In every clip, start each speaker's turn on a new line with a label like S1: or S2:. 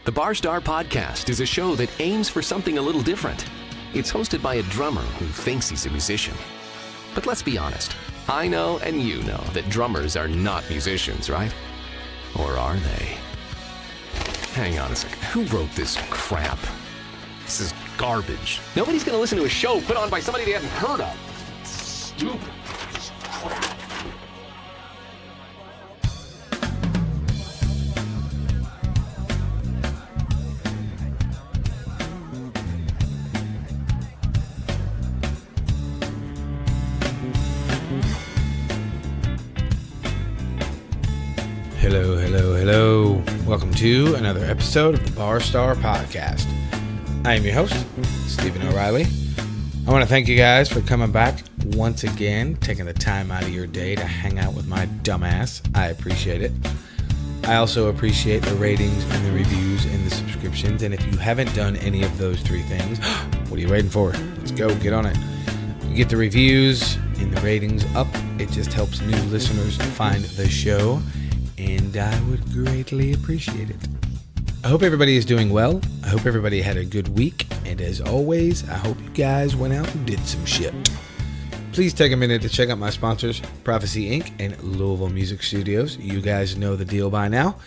S1: The Barstar Podcast is a show that aims for something a little different. It's hosted by a drummer who thinks he's a musician. But let's be honest, I know and you know that drummers are not musicians, right? Or are they? Hang on a second, who wrote this crap? This is garbage. Nobody's gonna listen to a show put on by somebody they haven't heard of. Stupid crap.
S2: Hello. Welcome to another episode of the Barstar Podcast. I am your host, Stephen O'Reilly. I want to thank you guys for coming back once again, taking the time out of your day to hang out with my dumbass. I appreciate it. I also appreciate the ratings and the reviews and the subscriptions. And if you haven't done any of those three things, what are you waiting for? Let's go, get on it. You get the reviews and the ratings up. It just helps new listeners find the show, and I would greatly appreciate it. I hope everybody is doing well. I hope everybody had a good week. And as always, I hope you guys went out and did some shit. Please take a minute to check out my sponsors, Prophecy Inc. and Louisville Music Studios. You guys know the deal by now.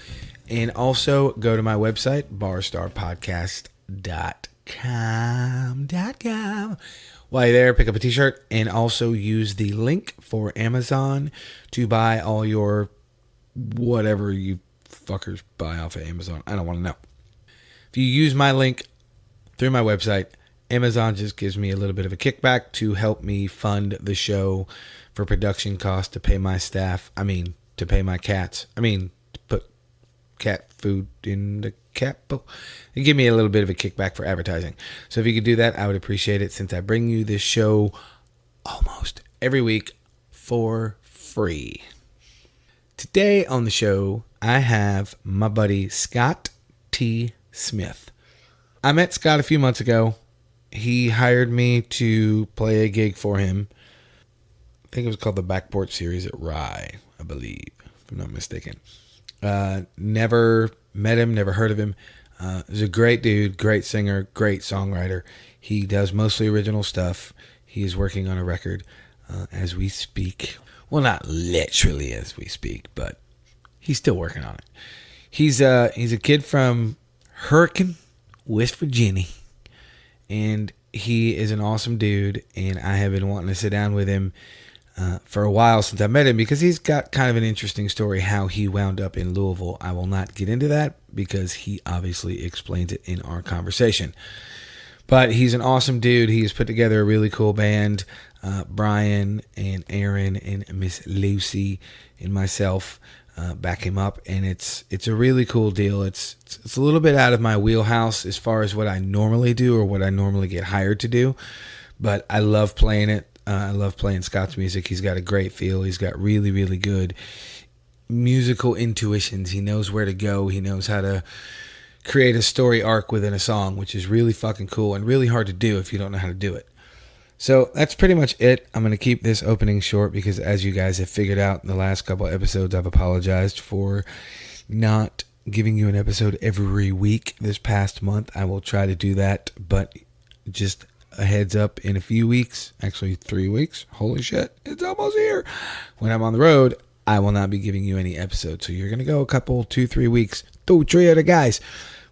S2: And also go to my website, barstarpodcast.com. While you're there, pick up a t-shirt and also use the link for Amazon to buy all your whatever you fuckers buy off of Amazon. I don't want to know. If you use my link through my website, Amazon just gives me a little bit of a kickback to help me fund the show for production costs, to pay my staff. To pay my cats. To put cat food in the cat bowl. They give me a little bit of a kickback for advertising. So if you could do that, I would appreciate it, since I bring you this show almost every week for free. Today on the show, I have my buddy Scott T. Smith. I met Scott a few months ago. He hired me to play a gig for him. I think it was called the Backport Series at Rye, I believe, if I'm not mistaken. Never met him, never heard of him. He's a great dude, great singer, great songwriter. He does mostly original stuff. He is working on a record as we speak. Well, not literally as we speak, but he's still working on it. He's a kid from Hurricane, West Virginia, and he is an awesome dude, and I have been wanting to sit down with him for a while since I met him, because he's got kind of an interesting story how he wound up in Louisville. I will not get into that because he obviously explains it in our conversation. But he's an awesome dude. He has put together a really cool band. Brian and Aaron and Miss Lucy and myself back him up, and it's a really cool deal. It's a little bit out of my wheelhouse as far as what I normally do or what I normally get hired to do, but I love playing it. I love playing Scott's music. He's got a great feel. He's got really, really good musical intuitions. He knows where to go. He knows how to create a story arc within a song, which is really fucking cool and really hard to do if you don't know how to do it. So that's pretty much it. I'm going to keep this opening short because, as you guys have figured out in the last couple episodes, I've apologized for not giving you an episode every week this past month. I will try to do that, but just a heads up, in a few weeks, actually 3 weeks, holy shit, it's almost here. When I'm on the road, I will not be giving you any episodes. So you're going to go a couple, 2-3 weeks, 2-3 other guys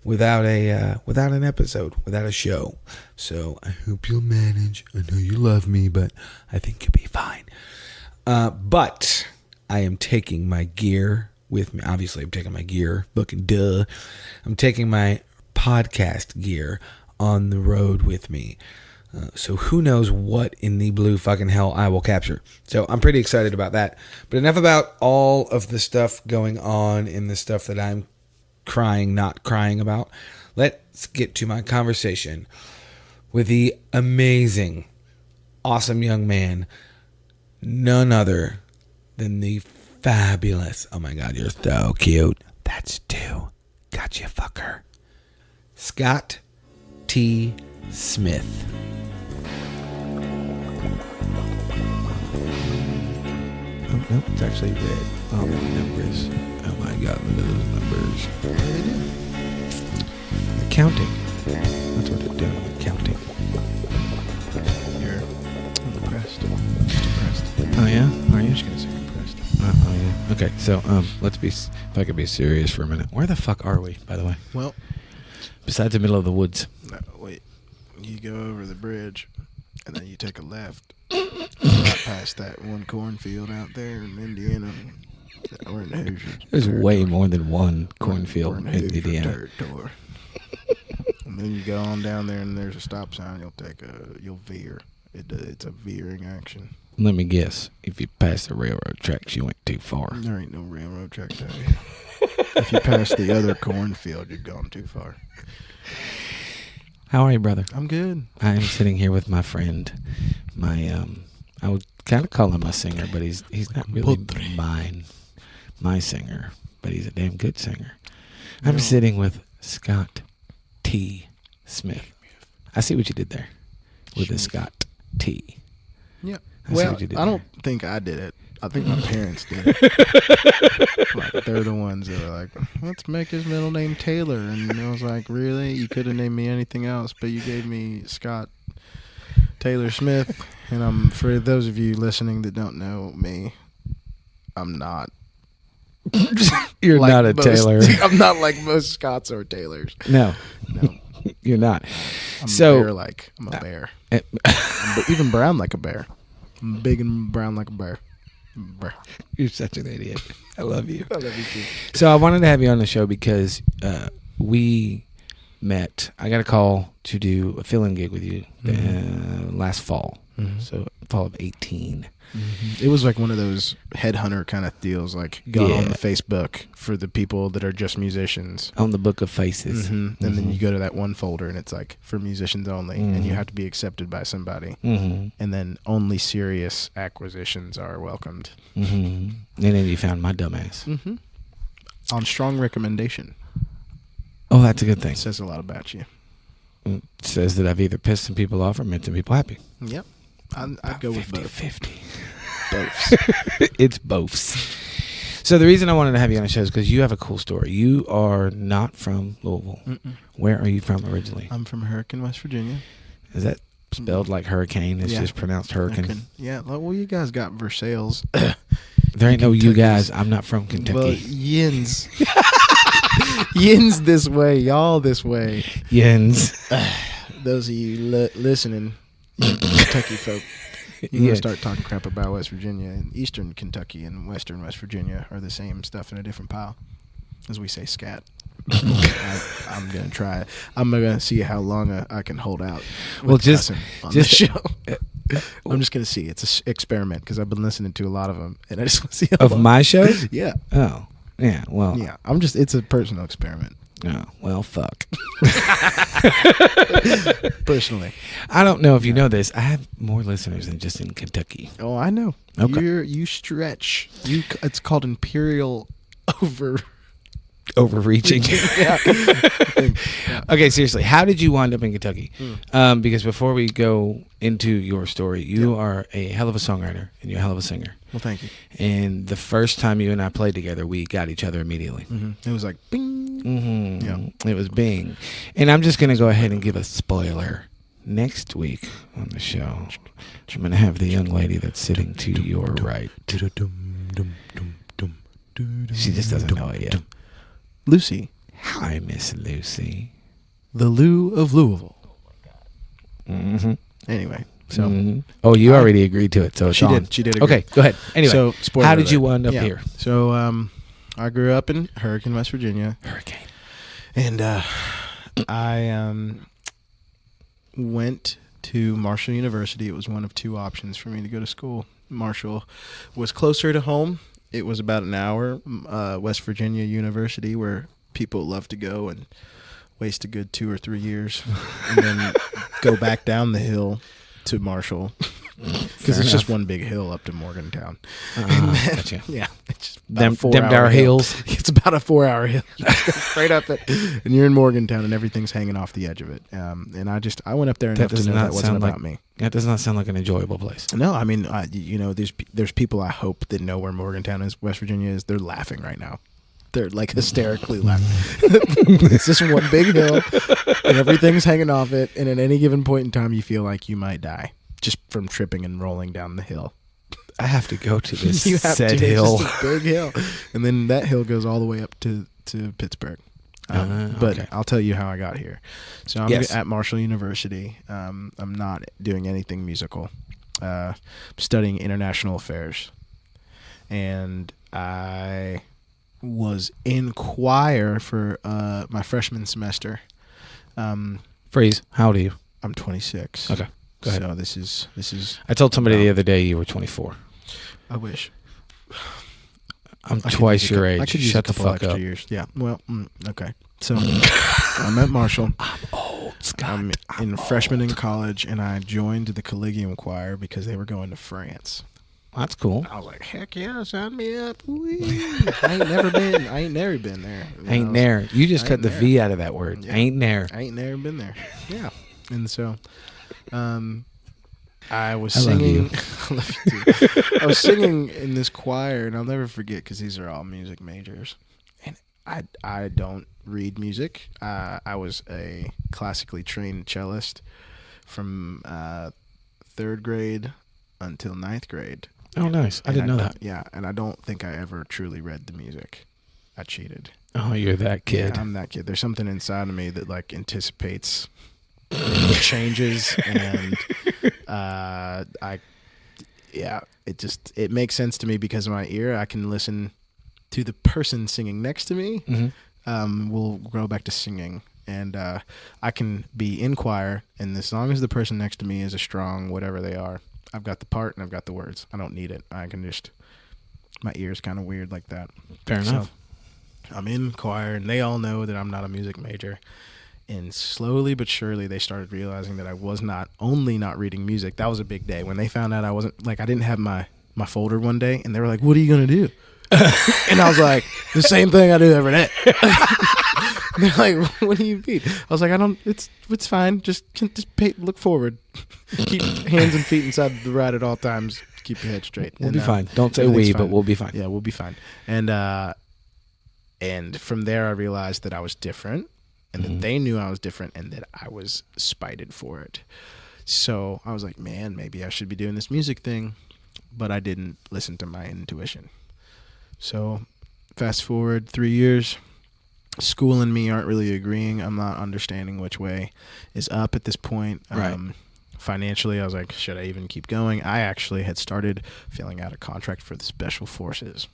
S2: without an episode, without a show. So I hope you'll manage. I know you love me, but I think you'll be fine. But I am taking my gear with me. Obviously, I'm taking my gear. Fucking duh. I'm taking my podcast gear on the road with me. So who knows what in the blue fucking hell I will capture. So I'm pretty excited about that. But enough about all of the stuff going on and the stuff that I'm not crying about. Let's get to my conversation with the amazing, awesome young man, none other than the fabulous, oh my God, you're so cute. That's 2. Gotcha, fucker. Scott T. Smith. Oh, no, it's actually red. Oh, the numbers. Oh my God, look at those numbers. What do they do? counting. That's what they're doing. They're counting.
S3: You're impressed. Just impressed.
S2: Oh yeah? Are you?
S3: I'm just gonna say impressed.
S2: Oh yeah. Okay, so let's be. If I could be serious for a minute. Where the fuck are we, by the way?
S3: Well,
S2: Besides the middle of the woods.
S3: no, wait. You go over the bridge, and then you take a left. Right past that one cornfield out there in Indiana. We're in Hoosier.
S2: There's
S3: territory.
S2: way more than one
S3: We're
S2: cornfield
S3: in
S2: in
S3: Hoosier
S2: Indiana.
S3: territory. And then you go on down there, and there's a stop sign. You'll veer. It's a veering action.
S2: Let me guess. If you pass the railroad tracks, you went too far.
S3: There ain't no railroad track there. If you pass the other cornfield, you've gone too far.
S2: How are you, brother?
S3: I'm good.
S2: I am sitting here with my friend. I would kind of call him my singer, but he's not really my singer, but he's a damn good singer. I'm
S3: No.
S2: sitting with Scott T. Smith. I see what you did there with the Scott T.
S3: Yeah.
S2: I see
S3: Well,
S2: what you did
S3: I
S2: there.
S3: don't think I did it. I think my parents did it. Like, they're the ones that were like, let's make his middle name Taylor. And I was like, really? You could have named me anything else, but you gave me Scott Taylor Smith. And for those of you listening that don't know me, I'm not.
S2: You're
S3: like
S2: not a
S3: most-
S2: Taylor.
S3: I'm not like most Scotts or Taylors.
S2: No,
S3: No.
S2: you're not.
S3: I'm
S2: So-
S3: bear-like. I'm a bear. I'm even brown like a bear. I'm big and brown like a bear. Bear.
S2: You're such an idiot. I love you.
S3: I love you too.
S2: So I wanted to have you on the show because we met. I got a call to do a fill-in gig with you last fall.
S3: Mhm.
S2: So fall of 18.
S3: It was like one of those headhunter kind of deals, like go on
S2: Yeah.
S3: the Facebook for the people that are just musicians.
S2: On the Book of Faces.
S3: And then you go to that one folder and it's like for musicians only, and you have to be accepted by somebody.
S2: Mm-hmm.
S3: And then only serious acquisitions are welcomed.
S2: Mm-hmm. And then you found my dumbass.
S3: Mm-hmm. On strong recommendation.
S2: Oh, that's a good thing.
S3: It says a lot about you.
S2: It says that I've either pissed some people off or made some people happy.
S3: Yep. I'd go with both.
S2: 50.
S3: Both.
S2: It's both. So the reason I wanted to have you on the show is because you have a cool story. You are not from Louisville.
S3: Mm-mm.
S2: Where are you from originally?
S3: I'm from Hurricane, West Virginia.
S2: Is that spelled like hurricane? It's
S3: Yeah.
S2: just pronounced hurricane.
S3: Hurricane. Yeah. Well, you guys got Versailles.
S2: There ain't no you
S3: Kentucky's-
S2: guys. I'm not from Kentucky.
S3: Well, yins. Yins this way, y'all this way.
S2: Yens.
S3: Those of you listening, you Kentucky folk, you
S2: Yeah.
S3: gonna start talking crap about West Virginia. And Eastern Kentucky and Western West Virginia are the same stuff in a different pile, as we say scat. I'm gonna try it. I'm gonna see how long I can hold out. With
S2: Well, just-
S3: cussing on
S2: just-
S3: the show. I'm just gonna see. It's an experiment because I've been listening to a lot of them, and I just want to see how
S2: Of
S3: long.
S2: my shows?
S3: Yeah,
S2: Oh. Yeah. Well.
S3: yeah. It's a personal experiment.
S2: Oh, well, fuck.
S3: Personally.
S2: I don't know if you know this. I have more listeners than just in Kentucky.
S3: Oh, I know.
S2: Okay.
S3: You stretch. It's called imperial
S2: Overreaching.
S3: Yeah.
S2: Okay, seriously. How did you wind up in Kentucky? Because before we go into your story, you are a hell of a songwriter and you're a hell of a singer.
S3: Well, thank you.
S2: And the first time you and I played together, we got each other immediately.
S3: It was like bing.
S2: Mm-hmm.
S3: Yeah.
S2: It was Bing. And I'm just going to go ahead and give a spoiler. Next week on the show, I'm going to have the young lady that's sitting to your right. She just doesn't know it yet.
S3: Lucy,
S2: Hi, Miss Lucy.
S3: the Lou of Louisville.
S2: Mm-hmm.
S3: Anyway, so
S2: Oh, you already agreed to it, so it's
S3: she
S2: on.
S3: did. She did agree.
S2: Okay, go ahead. Anyway,
S3: So, spoiler
S2: how did you
S3: alert.
S2: wind up
S3: Yeah.
S2: here?
S3: So, I grew up in Hurricane, West Virginia,
S2: Hurricane.
S3: and I went to Marshall University. It was one of two options for me to go to school. Marshall was closer to home. It was about an hour. West Virginia University, where people love to go and waste a good 2 or 3 years, and then go back down the hill to Marshall, because it's just one big hill up to Morgantown.
S2: Gotcha.
S3: Yeah, it's just
S2: Them
S3: about a 4-hour
S2: dar
S3: hill.
S2: hills.
S3: It's about a 4-hour hill. You go straight up it, and you're in Morgantown, and everything's hanging off the edge of it. And I went up there enough to know that wasn't about me.
S2: That does not sound like an enjoyable place.
S3: No, I mean, there's people I hope that know where Morgantown is, West Virginia is. They're laughing right now. They're like hysterically loud. It's just one big hill, and everything's hanging off it. And at any given point in time, you feel like you might die just from tripping and rolling down the hill.
S2: I have to go to this
S3: You have
S2: said
S3: to.
S2: hill.
S3: It's just a big hill, and then that hill goes all the way up to Pittsburgh. But
S2: okay.
S3: I'll tell you how I got here. So I'm
S2: Yes.
S3: at Marshall University. I'm not doing anything musical. I'm studying international affairs, and I was in choir for my freshman semester.
S2: Freeze. How old are you?
S3: I'm 26.
S2: Okay. Go ahead.
S3: So this is.
S2: I told somebody the other day you were 24.
S3: I wish.
S2: I'm
S3: I could
S2: twice
S3: use a
S2: your
S3: cou-
S2: age.
S3: I could use
S2: Shut
S3: a
S2: the
S3: couple
S2: fuck
S3: extra
S2: up.
S3: years. Yeah. Well, okay. So I'm at Marshall.
S2: I'm old, Scott.
S3: I'm in freshman in college, and I joined the Collegium Choir because they were going to France.
S2: That's cool.
S3: I was like, heck yeah, sign me up. Whee. I ain't never been there.
S2: Ain't there. You just cut the
S3: there.
S2: V out of that word.
S3: Yeah.
S2: Ain't there.
S3: I ain't never been there. Yeah. And so I was
S2: I love
S3: singing.
S2: you.
S3: I love you too. I was singing in this choir, and I'll never forget because these are all music majors. And I don't read music. I was a classically trained cellist from 3rd grade until 9th grade.
S2: Oh, nice. I didn't know that.
S3: Yeah, and I don't think I ever truly read the music. I cheated.
S2: Oh, you're that kid.
S3: Yeah, I'm that kid. There's something inside of me that like anticipates changes, and it makes sense to me because of my ear. I can listen to the person singing next to me.
S2: Mm-hmm.
S3: We'll go back to singing, and I can be in choir, and as long as the person next to me is a strong whatever they are, I've got the part and I've got the words. I don't need it. I can just, my ear's kind of weird like that.
S2: Fair enough.
S3: So I'm in choir, and they all know that I'm not a music major. And slowly but surely, they started realizing that I was not only not reading music. That was a big day when they found out I wasn't, like, I didn't have my folder one day, and they were like, "What are you gonna do?" And I was like, "The same thing I do every day." They're like, "What do you mean?" I was like, "I don't. It's fine. Just look forward. Keep hands and feet inside the ride at all times. Keep your head straight.
S2: We'll
S3: And,
S2: be fine. Don't say
S3: everything's
S2: we,
S3: fine.
S2: but we'll be fine.
S3: Yeah, we'll be fine." And from there, I realized that I was different, and that they knew I was different, and that I was spited for it. So I was like, man, maybe I should be doing this music thing, but I didn't listen to my intuition. So fast forward 3 years, school and me aren't really agreeing. I'm not understanding which way is up at this point.
S2: Right.
S3: Financially, I was like, should I even keep going? I actually had started filling out a contract for the Special Forces.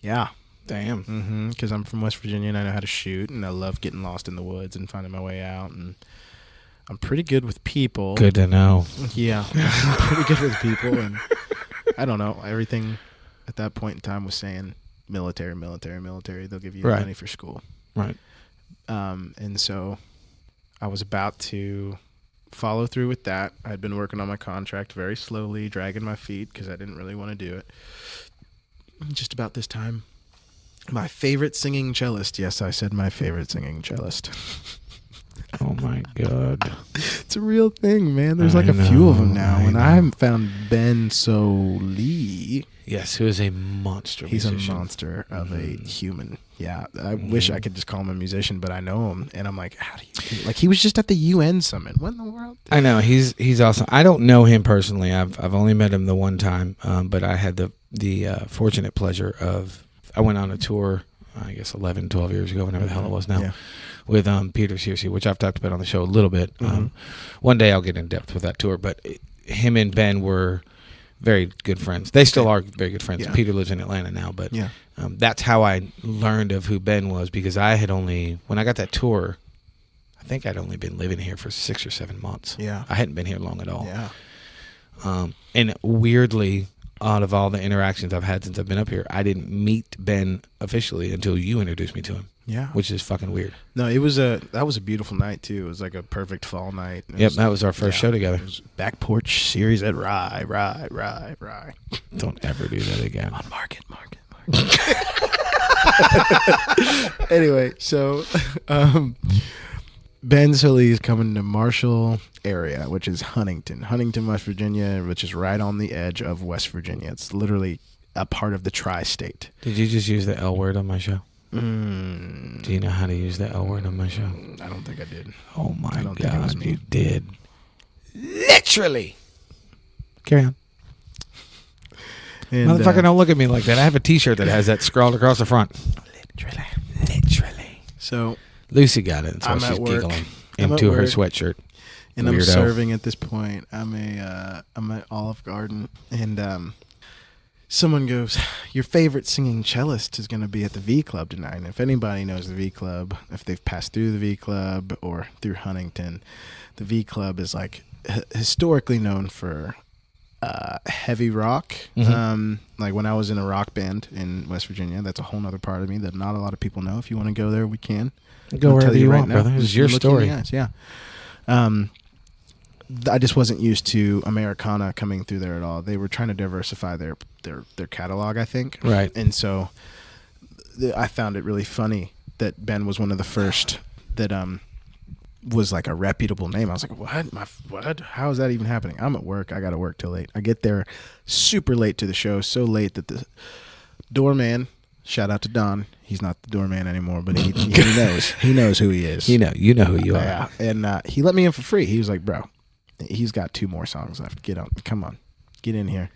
S3: Yeah.
S2: Damn.
S3: Because I'm from West Virginia, and I know how to shoot, and I love getting lost in the woods and finding my way out, and I'm pretty good with people.
S2: Good to know.
S3: Yeah, I'm pretty good with people, and I don't know. Everything at that point in time was saying military. They'll give you
S2: Right.
S3: money for school.
S2: Right.
S3: And so I was about to follow through with that. I'd been working on my contract very slowly, dragging my feet because I didn't really want to do it. Just about this time, my favorite singing cellist. Yes, I said my favorite singing cellist.
S2: Oh my God.
S3: It's a real thing, man. There's like
S2: I
S3: a few of them
S2: know,
S3: now,
S2: I
S3: and
S2: know.
S3: I haven't found Ben Sollee.
S2: Yes, who is a monster
S3: He's
S2: musician.
S3: a monster of a human. Yeah, I wish I could just call him a musician, but I know him, and I'm like, how do you do? Like, he was just at the UN summit. What in the world?
S2: I know he's awesome. I don't know him personally. I've only met him the one time, but I had the fortunate pleasure of I went on a tour, I guess 11, 12 years ago, whenever the hell it was now,
S3: Yeah.
S2: with Peter Searcy, which I've talked about on the show a little bit. One day I'll get in depth with that tour, but him and Ben were very good friends. They still are very good friends.
S3: Yeah.
S2: Peter lives in Atlanta now, but
S3: Yeah.
S2: that's how I learned of who Ben was, because I had only, when I got that tour, I think I'd only been living here for 6 or 7 months.
S3: Yeah.
S2: I hadn't been here long at all.
S3: Yeah.
S2: And weirdly, out of all the interactions I've had since I've been up here, I didn't meet Ben officially until you introduced me to him.
S3: Yeah.
S2: Which is fucking weird.
S3: No, that was a beautiful night too. It was like a perfect fall night.
S2: Yep, that was our first show together.
S3: It was back porch series at Rye.
S2: Don't ever do that again.
S3: On Market. Anyway, so Ben Sollee is coming to Marshall area, which is Huntington, West Virginia, which is right on the edge of West Virginia. It's literally a part of the tri-state.
S2: Did you just use the L word on my show?
S3: Mm,
S2: Do you know how to use the L word on my show?
S3: I don't think I did.
S2: Oh my
S3: I don't think it was
S2: God,
S3: me.
S2: you did. Literally. Carry on.
S3: And,
S2: Motherfucker, don't look at me like that. I have a T-shirt that has that scrawled across the front. Literally.
S3: So
S2: Lucy got it. That's why
S3: I'm
S2: she's
S3: at work.
S2: giggling
S3: I'm at
S2: into her
S3: work.
S2: sweatshirt.
S3: And I'm
S2: Weirdo.
S3: serving at this point. I'm at Olive Garden, and someone goes, "Your favorite singing cellist is going to be at the V Club tonight." And if anybody knows the V Club, if they've passed through the V Club or through Huntington, the V Club is like historically known for heavy rock.
S2: Mm-hmm.
S3: Like when I was in a rock band in West Virginia, that's a whole other part of me that not a lot of people know. If you want to go there, we can.
S2: Go
S3: I'll
S2: wherever
S3: tell
S2: you
S3: right
S2: want,
S3: now.
S2: brother. This is your
S3: Look you in the
S2: story.
S3: eyes, yeah. I just wasn't used to Americana coming through there at all. They were trying to diversify their catalog, I think.
S2: Right.
S3: And so I found it really funny that Ben was one of the first that was like a reputable name. I was like, what? How is that even happening? I'm at work. I got to work till late. I get there super late to the show, so late that the doorman, shout out to Don. He's not the doorman anymore, but he knows. He knows who he is.
S2: You know who you are.
S3: Yeah. And he let me in for free. He was like, bro, he's got 2 more songs left. Come on. Get in here.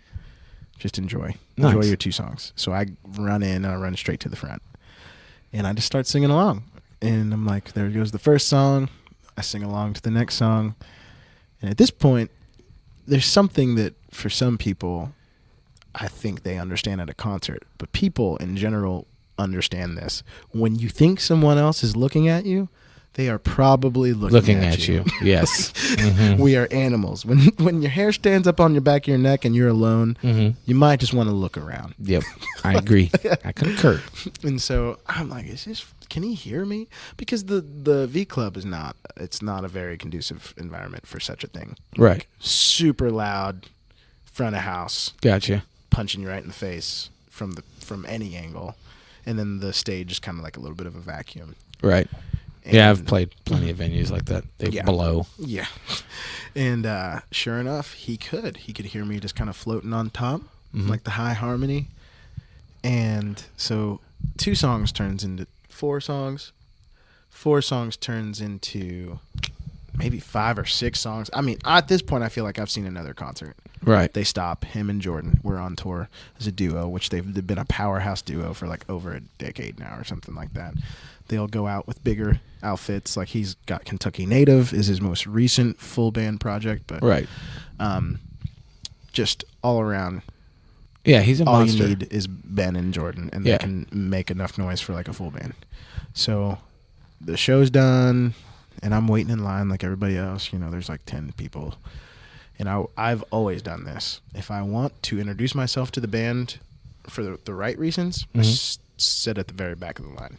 S3: Just enjoy.
S2: Nice.
S3: Enjoy your 2 songs. So I run in and I run straight to the front. And I just start singing along. And I'm like, there goes the first song. I sing along to the next song. And at this point, there's something that for some people, I think they understand at a concert. But people in general understand this. When you think someone else is looking at you, they are probably looking at you.
S2: Yes. Mm-hmm.
S3: We are animals. When your hair stands up on your back of your neck and you're alone,
S2: Mm-hmm.
S3: you might just want to look around.
S2: Yep. I agree. I concur.
S3: And so I'm like, can he hear me? Because the V Club is not a very conducive environment for such a thing.
S2: Right.
S3: Super loud, front of house,
S2: Gotcha.
S3: punching you right in the face from any angle. And then the stage is kind of like a little bit of a vacuum.
S2: Right.
S3: And
S2: Yeah, I've played plenty of venues like that. They
S3: Yeah.
S2: blow.
S3: Yeah. And sure enough, he could hear me just kind of floating on top,
S2: Mhm.
S3: like the high harmony. And so 2 songs turns into 4 songs. 4 songs turns into maybe 5 or 6 songs. I mean, at this point, I feel like I've seen another concert.
S2: Right.
S3: They stop. Him and Jordan were on tour as a duo, which they've been a powerhouse duo for like over a decade now or something like that. They'll go out with bigger outfits. Like he's got Kentucky Native is his most recent full band project, but
S2: Right.
S3: just all around.
S2: Yeah, he's a
S3: All
S2: monster.
S3: you need is Ben and Jordan, and
S2: Yeah.
S3: they can make enough noise for like a full band. So the show's done, and I'm waiting in line like everybody else. You know, there's like 10 people. And I've always done this. If I want to introduce myself to the band for the right reasons, I sit at the very back of the line.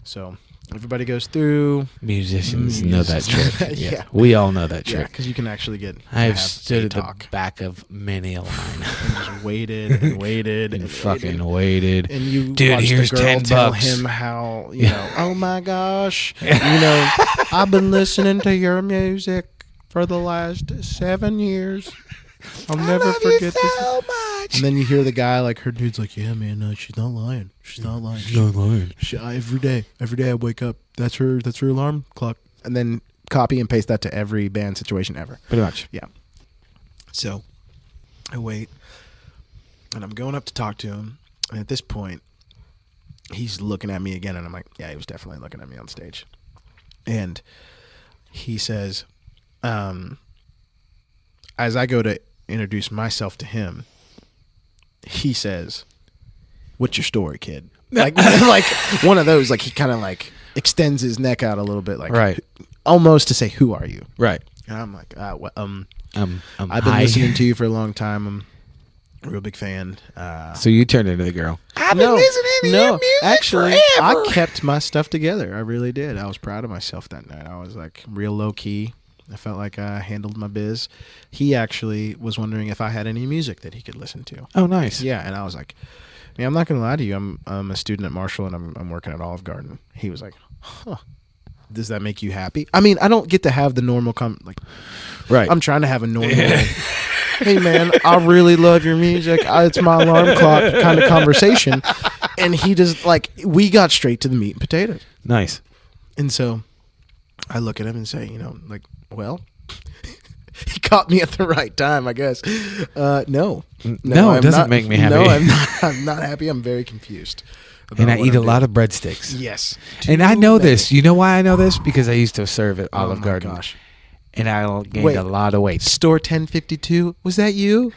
S3: So everybody goes through.
S2: Musicians know that trick.
S3: Yeah.
S2: Yeah. We all know that
S3: Yeah,
S2: trick.
S3: because you can actually get.
S2: I've
S3: have
S2: stood
S3: a
S2: at the
S3: talk
S2: back of many a line.
S3: and just waited and waited
S2: and
S3: and
S2: fucking
S3: waited.
S2: waited.
S3: And you
S2: Dude,
S3: watch
S2: here's
S3: the girl
S2: 10
S3: tell
S2: bucks.
S3: him how, you know, oh my gosh, you know, I've been listening to your music for the last 7 years. I'll never forget this.
S2: so much.
S3: And then you hear the guy, like, her dude's like, yeah, man, she's not lying. She's not lying.
S2: She's not lying.
S3: Every day I wake up, that's her alarm clock. And then copy and paste that to every band situation ever.
S2: Pretty much.
S3: Yeah. So I wait, and I'm going up to talk to him. And at this point, he's looking at me again, and I'm like, yeah, he was definitely looking at me on stage. And he says, as I go to introduce myself to him, he says, "What's your story, kid?" Like one of those. Like he kind of like extends his neck out a little bit, like
S2: Right.
S3: almost to say, "Who are you?"
S2: Right.
S3: And I'm like, I've been
S2: hi.
S3: listening to you for a long time. I'm a real big fan.
S2: So you turned into the girl. I've
S3: no, actually, I kept my stuff together. I really did. I was proud of myself that night. I was like real low key. I felt like I handled my biz. He actually was wondering if I had any music that he could listen to.
S2: Oh, nice.
S3: Yeah, and I was like, man, I'm not gonna lie to you. I'm a student at Marshall, and I'm working at Olive Garden. He was like, huh. Does that make you happy? I mean, I don't get to have the normal like.
S2: Right.
S3: I'm trying to have a normal hey man, I really love your music. It's my alarm clock kind of conversation. And he just like, we got straight to the meat and potatoes.
S2: Nice.
S3: And so I look at him and say, like, well, he caught me at the right time, I guess. No,
S2: it doesn't make me happy.
S3: No, I'm not happy. I'm very confused.
S2: And I eat a lot of breadsticks.
S3: Yes.
S2: And I know this. You know why I know this? Because I used to serve at Olive Garden.
S3: Gosh.
S2: And I gained a lot of weight.
S3: Store 1052. Was that you?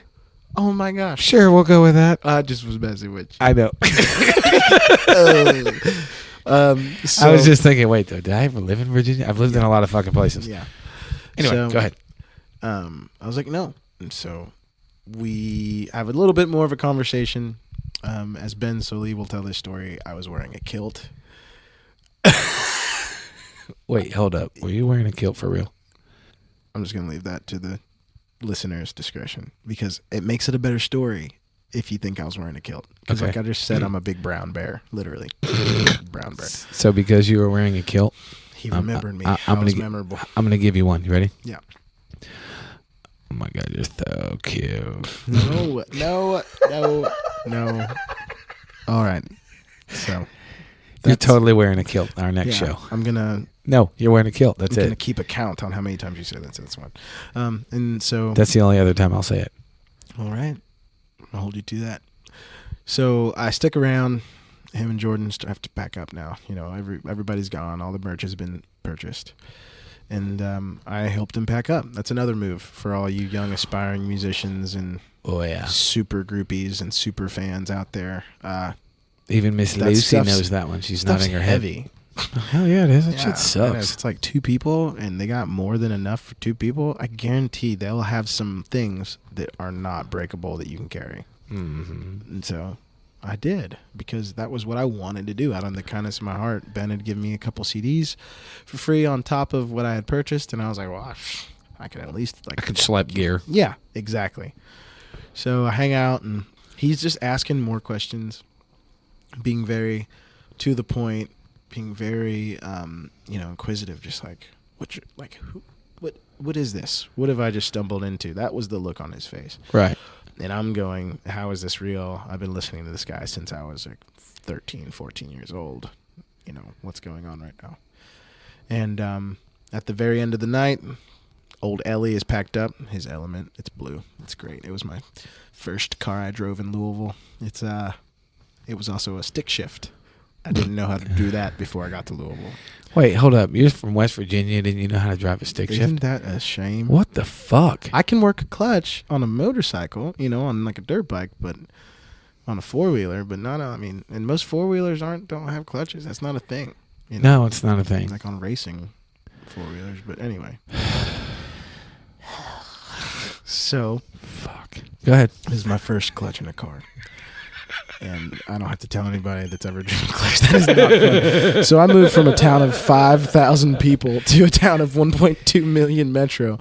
S3: Oh my gosh.
S2: Sure, we'll go with that.
S3: I just was messing with you.
S2: I know.
S3: So,
S2: I was just thinking, wait, though, did I ever live in Virginia? I've lived in a lot of fucking places.
S3: Yeah.
S2: Anyway,
S3: So,
S2: go ahead.
S3: I was like, no. And so we have a little bit more of a conversation. As Ben Sollee will tell this story, I was wearing a kilt.
S2: Wait, hold up. Were you wearing a kilt for real?
S3: I'm just going to leave that to the listener's discretion because it makes it a better story if you think I was wearing a kilt. Because like I just said, I'm a big brown bear, literally. Brown bear.
S2: So because you were wearing a kilt,
S3: he remembered me.
S2: I'm
S3: was
S2: gonna
S3: memorable.
S2: I'm going to give you one. You ready?
S3: Yeah.
S2: Oh my God, you're so cute.
S3: No. All right. So.
S2: You're totally wearing a kilt our next show.
S3: I'm going to.
S2: No, you're wearing a kilt. That's
S3: I'm
S2: it.
S3: going to keep a count on how many times you say that. So that's one. And so.
S2: That's the only other time I'll say it.
S3: All right. I'll hold you to that. So I stick around. Him and Jordan have to pack up now. Everybody's gone. All the merch has been purchased. And I helped him pack up. That's another move for all you young aspiring musicians and super groupies and super fans out there.
S2: Even Miss Lucy knows that one. She's nodding her head.
S3: Heavy.
S2: Oh, hell yeah, it is. That shit sucks.
S3: It's like 2 people, and they got more than enough for 2 people. I guarantee they'll have some things that are not breakable that you can carry.
S2: Mm-hmm.
S3: And so I did, because that was what I wanted to do out of the kindness of my heart. Ben had given me a couple CDs for free on top of what I had purchased, and I was like, well, I can at least
S2: I could schlep gear.
S3: Yeah, exactly. So I hang out, and he's just asking more questions, being very to the point, being very inquisitive, just like what is this? What have I just stumbled into? That was the look on his face.
S2: Right.
S3: And I'm going, how is this real? I've been listening to this guy since I was like 13, 14 years old. What's going on right now? And at the very end of the night, old Ellie is packed up. His Element. It's blue. It's great. It was my first car I drove in Louisville. It was also a stick shift. I didn't know how to do that before I got to Louisville.
S2: Wait, hold up. You're from West Virginia. Didn't you know how to drive a stick shift?
S3: Isn't that a shame?
S2: What the fuck?
S3: I can work a clutch on a motorcycle, on like a dirt bike, but on a 4-wheeler, but not and most 4-wheelers don't have clutches. That's not a thing.
S2: No, it's not a thing.
S3: Like on racing 4-wheelers, but anyway. So,
S2: fuck. Go ahead.
S3: This is my first clutch in a car. And I don't have to tell anybody that's ever driven clutch. That is not fun. So I moved from a town of 5,000 people to a town of 1.2 million metro.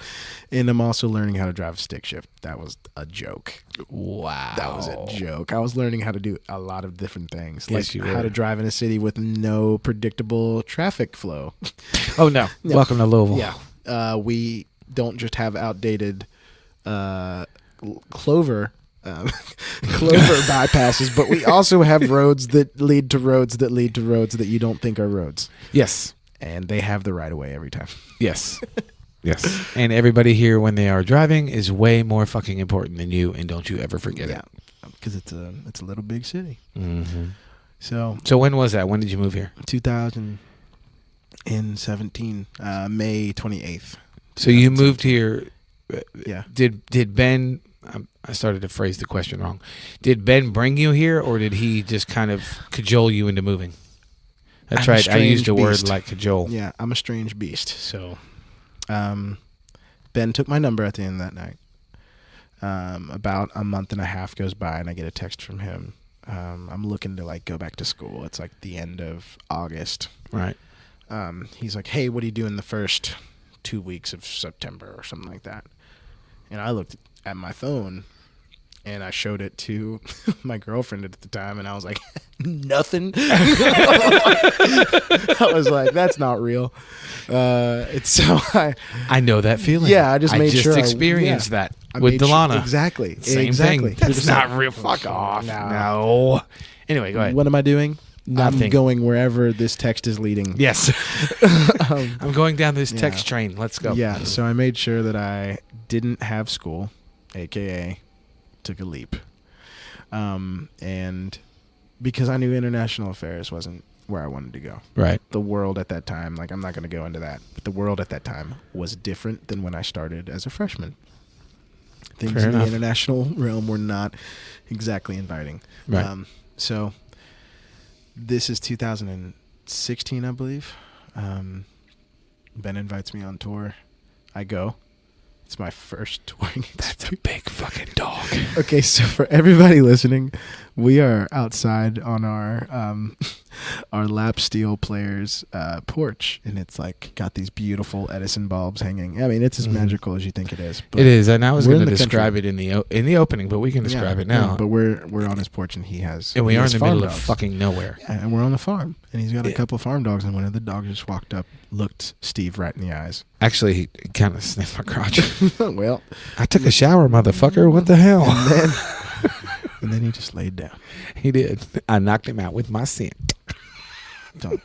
S3: And I'm also learning how to drive a stick shift. That was a joke.
S2: Wow.
S3: That was a joke. I was learning how to do a lot of different things.
S2: Yes,
S3: like how to drive in a city with no predictable traffic flow.
S2: Oh, no. Welcome to Louisville.
S3: Yeah. We don't just have outdated clover bypasses, but we also have roads that lead to roads that lead to roads that you don't think are roads.
S2: Yes.
S3: And they have the right of way every time.
S2: Yes. Yes. And everybody here, when they are driving, is way more fucking important than you, and don't you ever forget it.
S3: Because it's a little big city.
S2: Mm-hmm.
S3: So
S2: when was that? When did you move here?
S3: 2017, May 28th.
S2: So you moved here.
S3: Yeah.
S2: Did Ben... I started to phrase the question wrong. Did Ben bring you here, or did he just kind of cajole you into moving? That's right. I used a word like cajole.
S3: Yeah, I'm a strange beast. So Ben took my number at the end of that night. About a month and a half goes by, and I get a text from him. I'm looking to go back to school. It's like the end of August.
S2: Right.
S3: He's like, hey, what are you doing the first 2 weeks of September or something like that? And I looked at my phone, And I showed it to my girlfriend at the time, and I was like, nothing. I was like, that's not real.
S2: I know that feeling.
S3: Yeah, I just made sure
S2: I experienced that with
S3: made sure-
S2: Dilana.
S3: exactly.
S2: Same
S3: exactly.
S2: thing. That's not
S3: like,
S2: real. Fuck off.
S3: No.
S2: No. Anyway, go ahead.
S3: What am I doing?
S2: Nothing.
S3: I'm going wherever this text is leading.
S2: Yes. I'm going down this text train. Let's go.
S3: Yeah, so I made sure that I didn't have school, a.k.a. took a leap. And because I knew international affairs wasn't where I wanted to go.
S2: Right.
S3: The world at that time, like, I'm not going to go into that, but the world at that time was different than when I started as a freshman. Things
S2: Fair
S3: in
S2: enough.
S3: the international realm were not exactly inviting.
S2: Right.
S3: So this is 2016, I believe. Ben invites me on tour. I go. It's my first touring experience.
S2: That's a big fucking dog.
S3: Okay, so for everybody listening, we are outside on our lap steel player's porch, and it's like got these beautiful Edison bulbs hanging. I mean, it's as magical as you think it is. But
S2: It is, and I was
S3: we're
S2: going
S3: in
S2: to
S3: the
S2: describe
S3: country.
S2: it in the opening, but we can describe it now.
S3: Yeah, but we're on his porch, and he has
S2: and we
S3: he
S2: are in
S3: has
S2: the
S3: farm
S2: middle of
S3: dogs.
S2: fucking nowhere.
S3: Yeah, and we're on the farm, and he's got a couple farm dogs, and one of the dogs just walked up, looked Steve right in the eyes.
S2: Actually, he kind of sniffed my crotch.
S3: Well,
S2: I took a shower, motherfucker. What the hell?
S3: and then he just laid down.
S2: He did. I knocked him out with my scent.
S3: Don't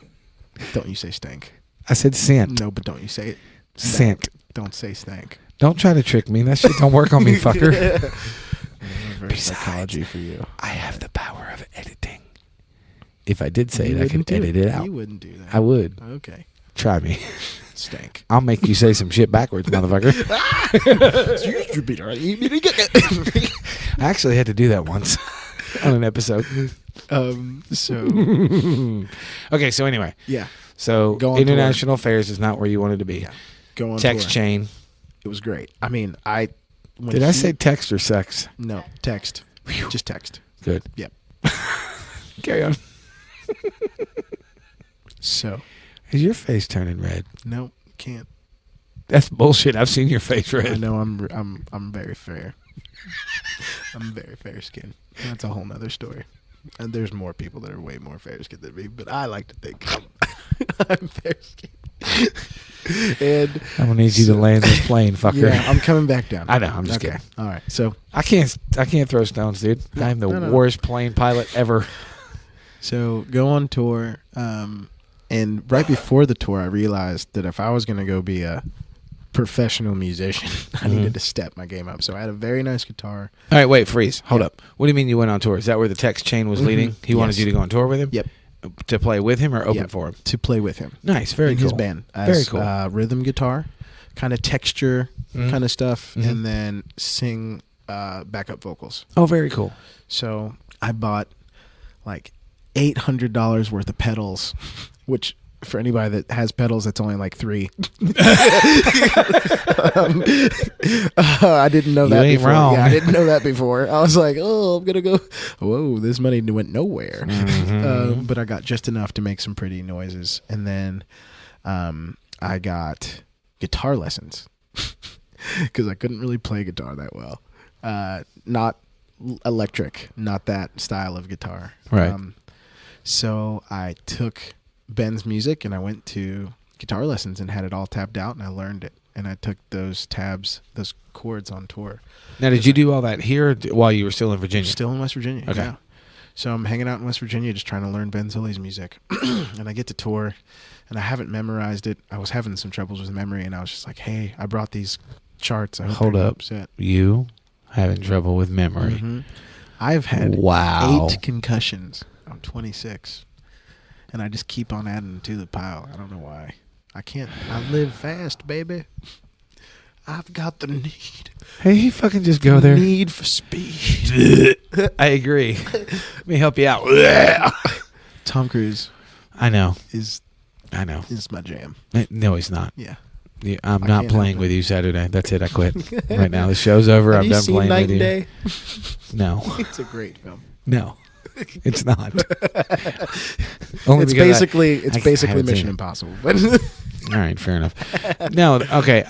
S3: you say stank?
S2: I said scent.
S3: No, but don't you say it.
S2: Scent.
S3: Don't say stank.
S2: Don't try to trick me. That shit don't work on me, fucker.
S3: Reverse psychology for you.
S2: I have the power of editing. If I did say
S3: You
S2: it, I could
S3: wouldn't do
S2: edit it out.
S3: You wouldn't do that.
S2: I would.
S3: Okay.
S2: Try me.
S3: Stank.
S2: I'll make you say some shit backwards, motherfucker. I actually had to do that once on an episode.
S3: So
S2: Okay, so anyway.
S3: yeah,
S2: So
S3: Go on
S2: international affairs is not where you wanted to be.
S3: yeah. Go on
S2: Text
S3: tour.
S2: chain.
S3: It was great. I mean, when
S2: Did I
S3: he-
S2: say text or sex?
S3: no? Text. Just text.
S2: Good.
S3: Yep.
S2: Carry on.
S3: So
S2: Is your face turning red?
S3: no, can't.
S2: That's bullshit. I've seen your face red.
S3: I know I'm very fair. I'm very fair skinned. That's a whole nother story. And there's more people that are way more fair skinned than me, but I like to think I'm fair skinned. And
S2: I'm gonna need you to land this plane, fucker.
S3: yeah, I'm coming back down.
S2: I know. I'm just
S3: Okay.
S2: kidding.
S3: All right. So
S2: I can't throw stones, dude. I'm the
S3: no.
S2: worst plane pilot ever.
S3: go on tour. And right before the tour, I realized that if I was going to go be a professional musician, I needed to step my game up. So I had a very nice guitar.
S2: All right, wait, freeze. Hold
S3: Yeah.
S2: up. What do you mean you went on tour? Is that where the text chain was leading? He wanted
S3: Yes.
S2: you to go on tour with him?
S3: Yep.
S2: To play with him or open
S3: Yep.
S2: for him?
S3: To play with him.
S2: Nice, very
S3: in
S2: cool.
S3: his band.
S2: Very
S3: As,
S2: cool.
S3: Rhythm guitar, kind of texture kind of stuff,
S2: Mhm.
S3: and then sing backup vocals.
S2: Oh, very cool.
S3: So I bought like $800 worth of pedals, which for anybody that has pedals, that's only like 3. I didn't know
S2: You
S3: that
S2: ain't
S3: before.
S2: wrong.
S3: Yeah, I didn't know that before. I was like, oh, I'm gonna go. Whoa, this money went nowhere. But I got just enough to make some pretty noises, and then I got guitar lessons because I couldn't really play guitar that well. Not electric, not that style of guitar.
S2: Right.
S3: So I took Ben's music and I went to guitar lessons and had it all tabbed out, and I learned it. And I took those chords on tour.
S2: Now, did you do all that here while you were still in Virginia?
S3: Still in West Virginia.
S2: Okay.
S3: Yeah. So I'm hanging out in West Virginia just trying to learn Ben Sollee's music. And I get to tour and I haven't memorized it. I was having some troubles with memory, and I was just like, hey, I brought these charts. I hope
S2: Hold
S3: they're not
S2: up.
S3: upset.
S2: You having trouble with memory.
S3: Mhm. I've had
S2: Wow.
S3: 8 concussions. I'm 26. And I just keep on adding to the pile. I don't know why. I can't. I live fast, baby. I've got the need.
S2: Hey, he fucking just go there.
S3: Need for speed.
S2: I agree. Let me help you out.
S3: Tom Cruise
S2: I know.
S3: is my jam.
S2: No, he's not.
S3: Yeah.
S2: I'm
S3: I
S2: not
S3: can't
S2: playing
S3: help
S2: with you Saturday. That's it. I quit. Right now. The show's over.
S3: Have
S2: I'm
S3: you
S2: done
S3: seen
S2: playing
S3: Night
S2: with you.
S3: and Day?
S2: No.
S3: It's a great film.
S2: No. It's not. Only
S3: It's
S2: because
S3: basically
S2: I
S3: Mission
S2: haven't seen it.
S3: Impossible. But
S2: All right, fair enough. No, okay.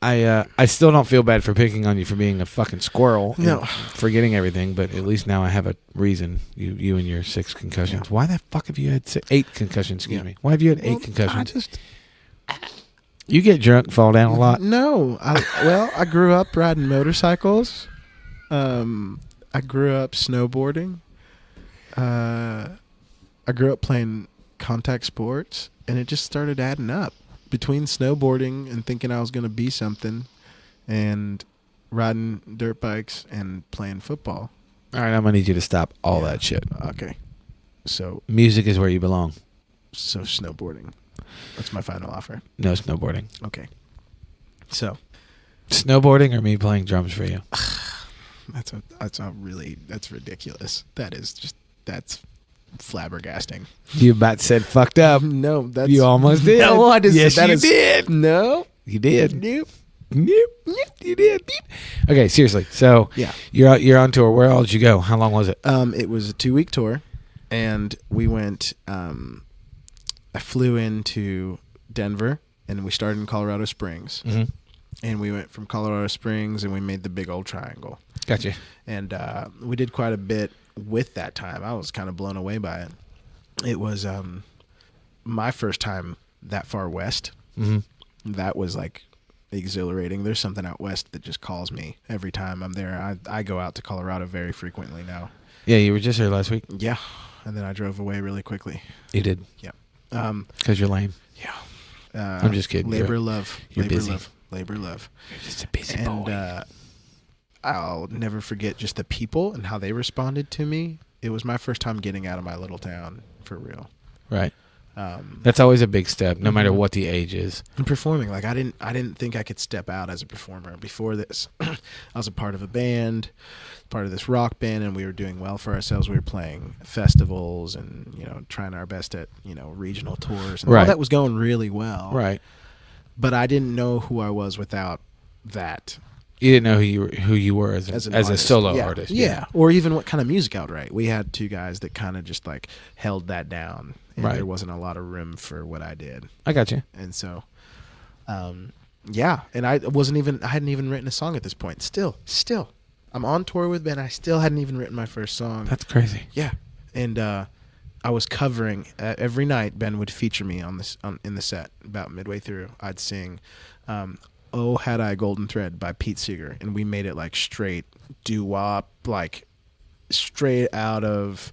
S2: I still don't feel bad for picking on you for being a fucking squirrel.
S3: No.
S2: And forgetting everything, but at least now I have a reason. You and your 6 concussions.
S3: Yeah.
S2: Why the fuck have you had 8 concussions? Excuse me. Why have you had 8 concussions? You get drunk, fall down a lot.
S3: No. I grew up riding motorcycles. I grew up snowboarding. I grew up playing contact sports, and it just started adding up between snowboarding and thinking I was going to be something and riding dirt bikes and playing football.
S2: All right, I'm gonna need you to stop all that shit.
S3: Okay. So
S2: Music is where you belong.
S3: snowboarding. That's my final offer.
S2: No snowboarding.
S3: Okay. So
S2: Snowboarding or me playing drums for you?
S3: that's ridiculous. That's flabbergasting.
S2: You about said fucked up.
S3: No, that's
S2: You almost did.
S3: No, I just
S2: Yes,
S3: that
S2: you
S3: is-
S2: did.
S3: No.
S2: You did.
S3: Nope.
S2: Nope. You did. Okay, seriously. So
S3: Yeah.
S2: you're on tour. Where all did you go? How long was it?
S3: It was a 2-week tour, and we went. I flew into Denver, and we started in Colorado Springs,
S2: Mm-hmm.
S3: and we went from Colorado Springs, and we made the big old triangle,
S2: Gotcha.
S3: and we did quite a bit with that time. I was kind of blown away by it. It was my first time that far west.
S2: Mm-hmm.
S3: That was like exhilarating. There's something out west that just calls me every time I'm there. I go out to Colorado very frequently now.
S2: Yeah, you were just here last week.
S3: Yeah, and then I drove away really quickly.
S2: You did.
S3: Yeah.
S2: Because you're lame.
S3: Yeah.
S2: I'm just kidding.
S3: Labor, love.
S2: You're
S3: labor,
S2: busy.
S3: love. Labor, love.
S2: You're just a busy
S3: And
S2: boy.
S3: I'll never forget just the people and how they responded to me. It was my first time getting out of my little town for real.
S2: Right. That's always a big step, no matter
S3: Mhm.
S2: what the age is.
S3: And performing, like I didn't think I could step out as a performer. Before this, I was a part of a band, part of this rock band, and we were doing well for ourselves. We were playing festivals and, trying our best at, regional tours. And
S2: Right.
S3: all that was going really well.
S2: Right.
S3: But I didn't know who I was without that.
S2: You didn't know who you were as
S3: As an
S2: a
S3: artist.
S2: solo
S3: Yeah.
S2: artist.
S3: Yeah. Or even what kind of music I would write. We had 2 guys that kind of just like held that down. And
S2: Right.
S3: there wasn't a lot of room for what I did.
S2: I got you.
S3: And so, yeah. And I hadn't even written a song at this point. Still. I'm on tour with Ben. I still hadn't even written my first song.
S2: That's crazy.
S3: Yeah. And I was covering every night. Ben would feature me in the set. About midway through, I'd sing "Oh Had I a Golden Thread" by Pete Seeger, and we made it like straight doo-wop, like straight out of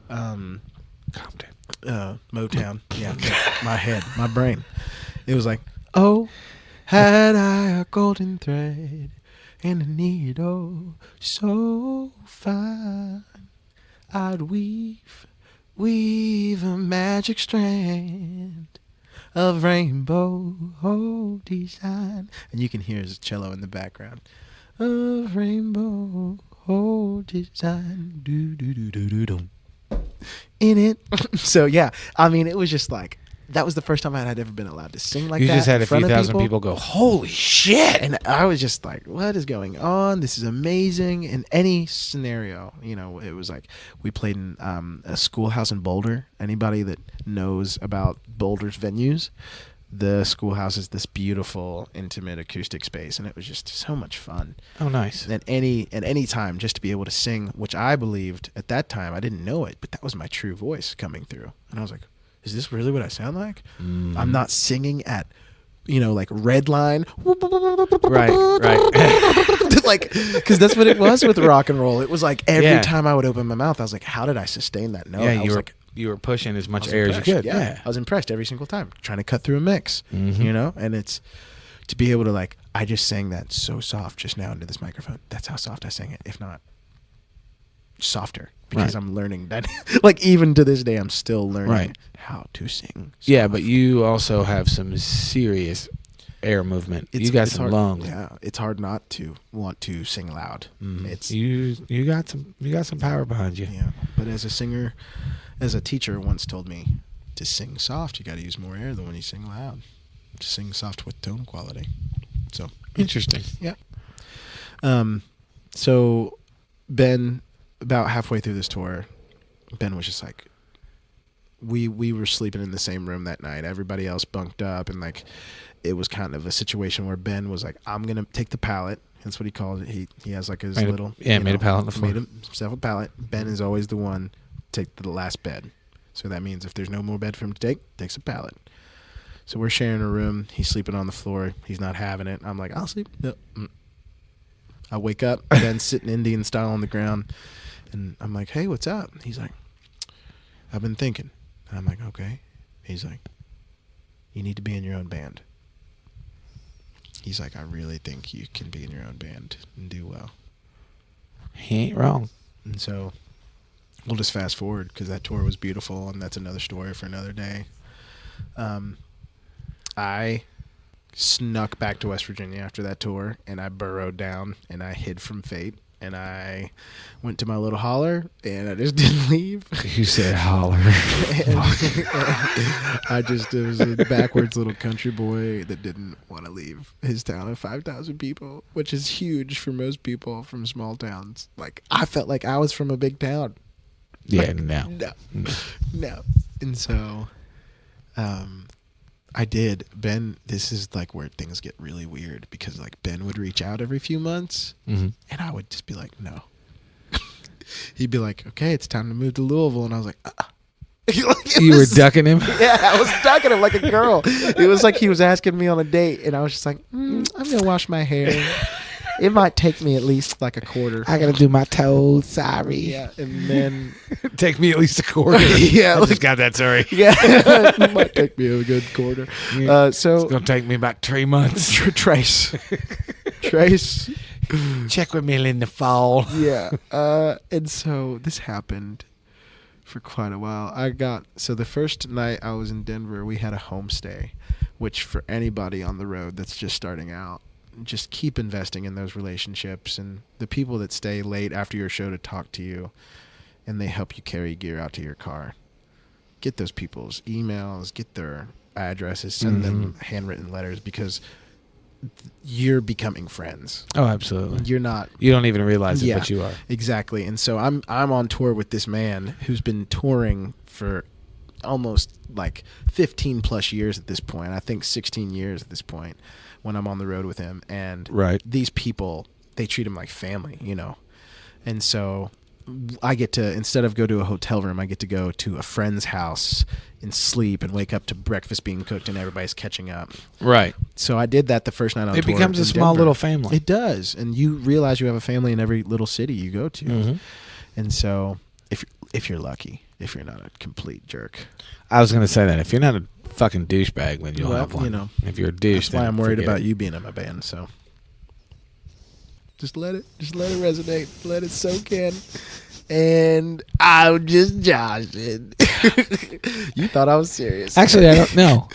S2: Compton.
S3: Motown. Yeah, my head, my brain. It was like, "Oh, had I a golden thread and a needle so fine, I'd weave a magic strand of rainbow design." And you can hear his cello in the background. Of rainbow design, do do do do do do. In it. So yeah, I mean, it was just like that was the first time I'd ever been allowed to sing like
S2: You
S3: that.
S2: just had
S3: in
S2: a
S3: front
S2: few
S3: of
S2: thousand people go, holy shit.
S3: and I was just like, what is going on? This is amazing. In any scenario, it was like we played in a schoolhouse in Boulder. Anybody that knows about Boulder's venues, the schoolhouse is this beautiful, intimate acoustic space, and it was just so much fun.
S2: Oh, nice.
S3: At any time, just to be able to sing, which I believed at that time, I didn't know it, but that was my true voice coming through. And I was like, is this really what I sound like? I'm not singing at, like red line.
S2: Right.
S3: Like, because that's what it was with rock and roll. It was like every
S2: Yeah.
S3: time I would open my mouth, I was like, how did I sustain that note?
S2: Yeah,
S3: I was like,
S2: you were pushing as
S3: I
S2: much
S3: was
S2: air as you
S3: impressed.
S2: could.
S3: Yeah. I was impressed every single time, trying to cut through a mix,
S2: Mhm.
S3: and it's to be able to I just sang that so soft just now into this microphone. That's how soft I sang it, if not softer, because
S2: Right.
S3: I'm learning that. Even to this day, I'm still learning
S2: Right.
S3: how to sing.
S2: Yeah,
S3: soft.
S2: but you also have some serious air movement. You got some
S3: hard,
S2: lungs.
S3: Yeah, it's hard not to want to sing loud.
S2: Mhm.
S3: It's
S2: you got some power behind you.
S3: yeah, but as a singer, as a teacher once told me, to sing soft, you got to use more air than when you sing loud. To sing soft with tone quality. So
S2: Interesting.
S3: yeah. So Ben, about halfway through this tour, Ben was just like, we were sleeping in the same room that night. Everybody else bunked up, and like it was kind of a situation where Ben was like, I'm gonna take the pallet. That's what he called it. He has like his
S2: made a pallet on the floor.
S3: Made himself a pallet. Ben is always the one to take the last bed. So that means if there's no more bed for him to take, takes a pallet. So we're sharing a room. He's sleeping on the floor. He's not having it. I'm like, I'll sleep. No. I wake up. Ben's sitting Indian style on the ground. And I'm like, hey, what's up? He's like, I've been thinking. And I'm like, okay. He's like, you need to be in your own band. He's like, I really think you can be in your own band and do well.
S2: He ain't wrong.
S3: And so we'll just fast forward because that tour was beautiful, and that's another story for another day. I snuck back to West Virginia after that tour, and I burrowed down, and I hid from fate. And I went to my little holler, and I just didn't leave.
S2: You said holler.
S3: It was a backwards little country boy that didn't want to leave his town of 5,000 people, which is huge for most people from small towns. Like, I felt like I was from a big town.
S2: Yeah,
S3: like, no. And so, I did. Ben, this is like where things get really weird because like Ben would reach out every few months and I would just be like, no. He'd be like, okay, it's time to move to Louisville. And I was like,
S2: You were ducking him?
S3: Yeah, I was ducking him like a girl. It was like he was asking me on a date and I was just like, I'm going to wash my hair. It might take me at least like a quarter.
S2: I got to do my toes. Sorry.
S3: Yeah. And then
S2: take me at least a quarter.
S3: Yeah.
S2: I just got that. Sorry.
S3: Yeah. It might take me a good quarter. So
S2: it's going to take me about 3 months.
S3: Trace.
S2: Check with me in the fall.
S3: Yeah. And so this happened for quite a while. So the first night I was in Denver, we had a homestay, which for anybody on the road that's just starting out, just keep investing in those relationships and the people that stay late after your show to talk to you and they help you carry gear out to your car. Get those people's emails, get their addresses, send them handwritten letters because you're becoming friends.
S2: Oh, absolutely.
S3: You're not.
S2: You don't even realize it, but you are.
S3: Exactly. And so I'm on tour with this man who's been touring for almost like 15 plus years at this point. I think 16 years at this point when I'm on the road with him. And these people, they treat him like family, you know. And so I get to, instead of go to a hotel room, I get to go to a friend's house and sleep and wake up to breakfast being cooked and everybody's catching up.
S2: Right.
S3: So I did that the first night on tour.
S2: It becomes a small little family.
S3: It does. And you realize you have a family in every little city you go to. And so if you're lucky, if you're not a complete jerk.
S2: I was going to say that. If you're not a fucking douchebag, then you'll have one.
S3: You know,
S2: if you're a douche,
S3: that's why I'm worried about you being in my band. So just let it resonate. Let it soak in. And I'm just joshing. You thought I was serious.
S2: Actually, I don't know.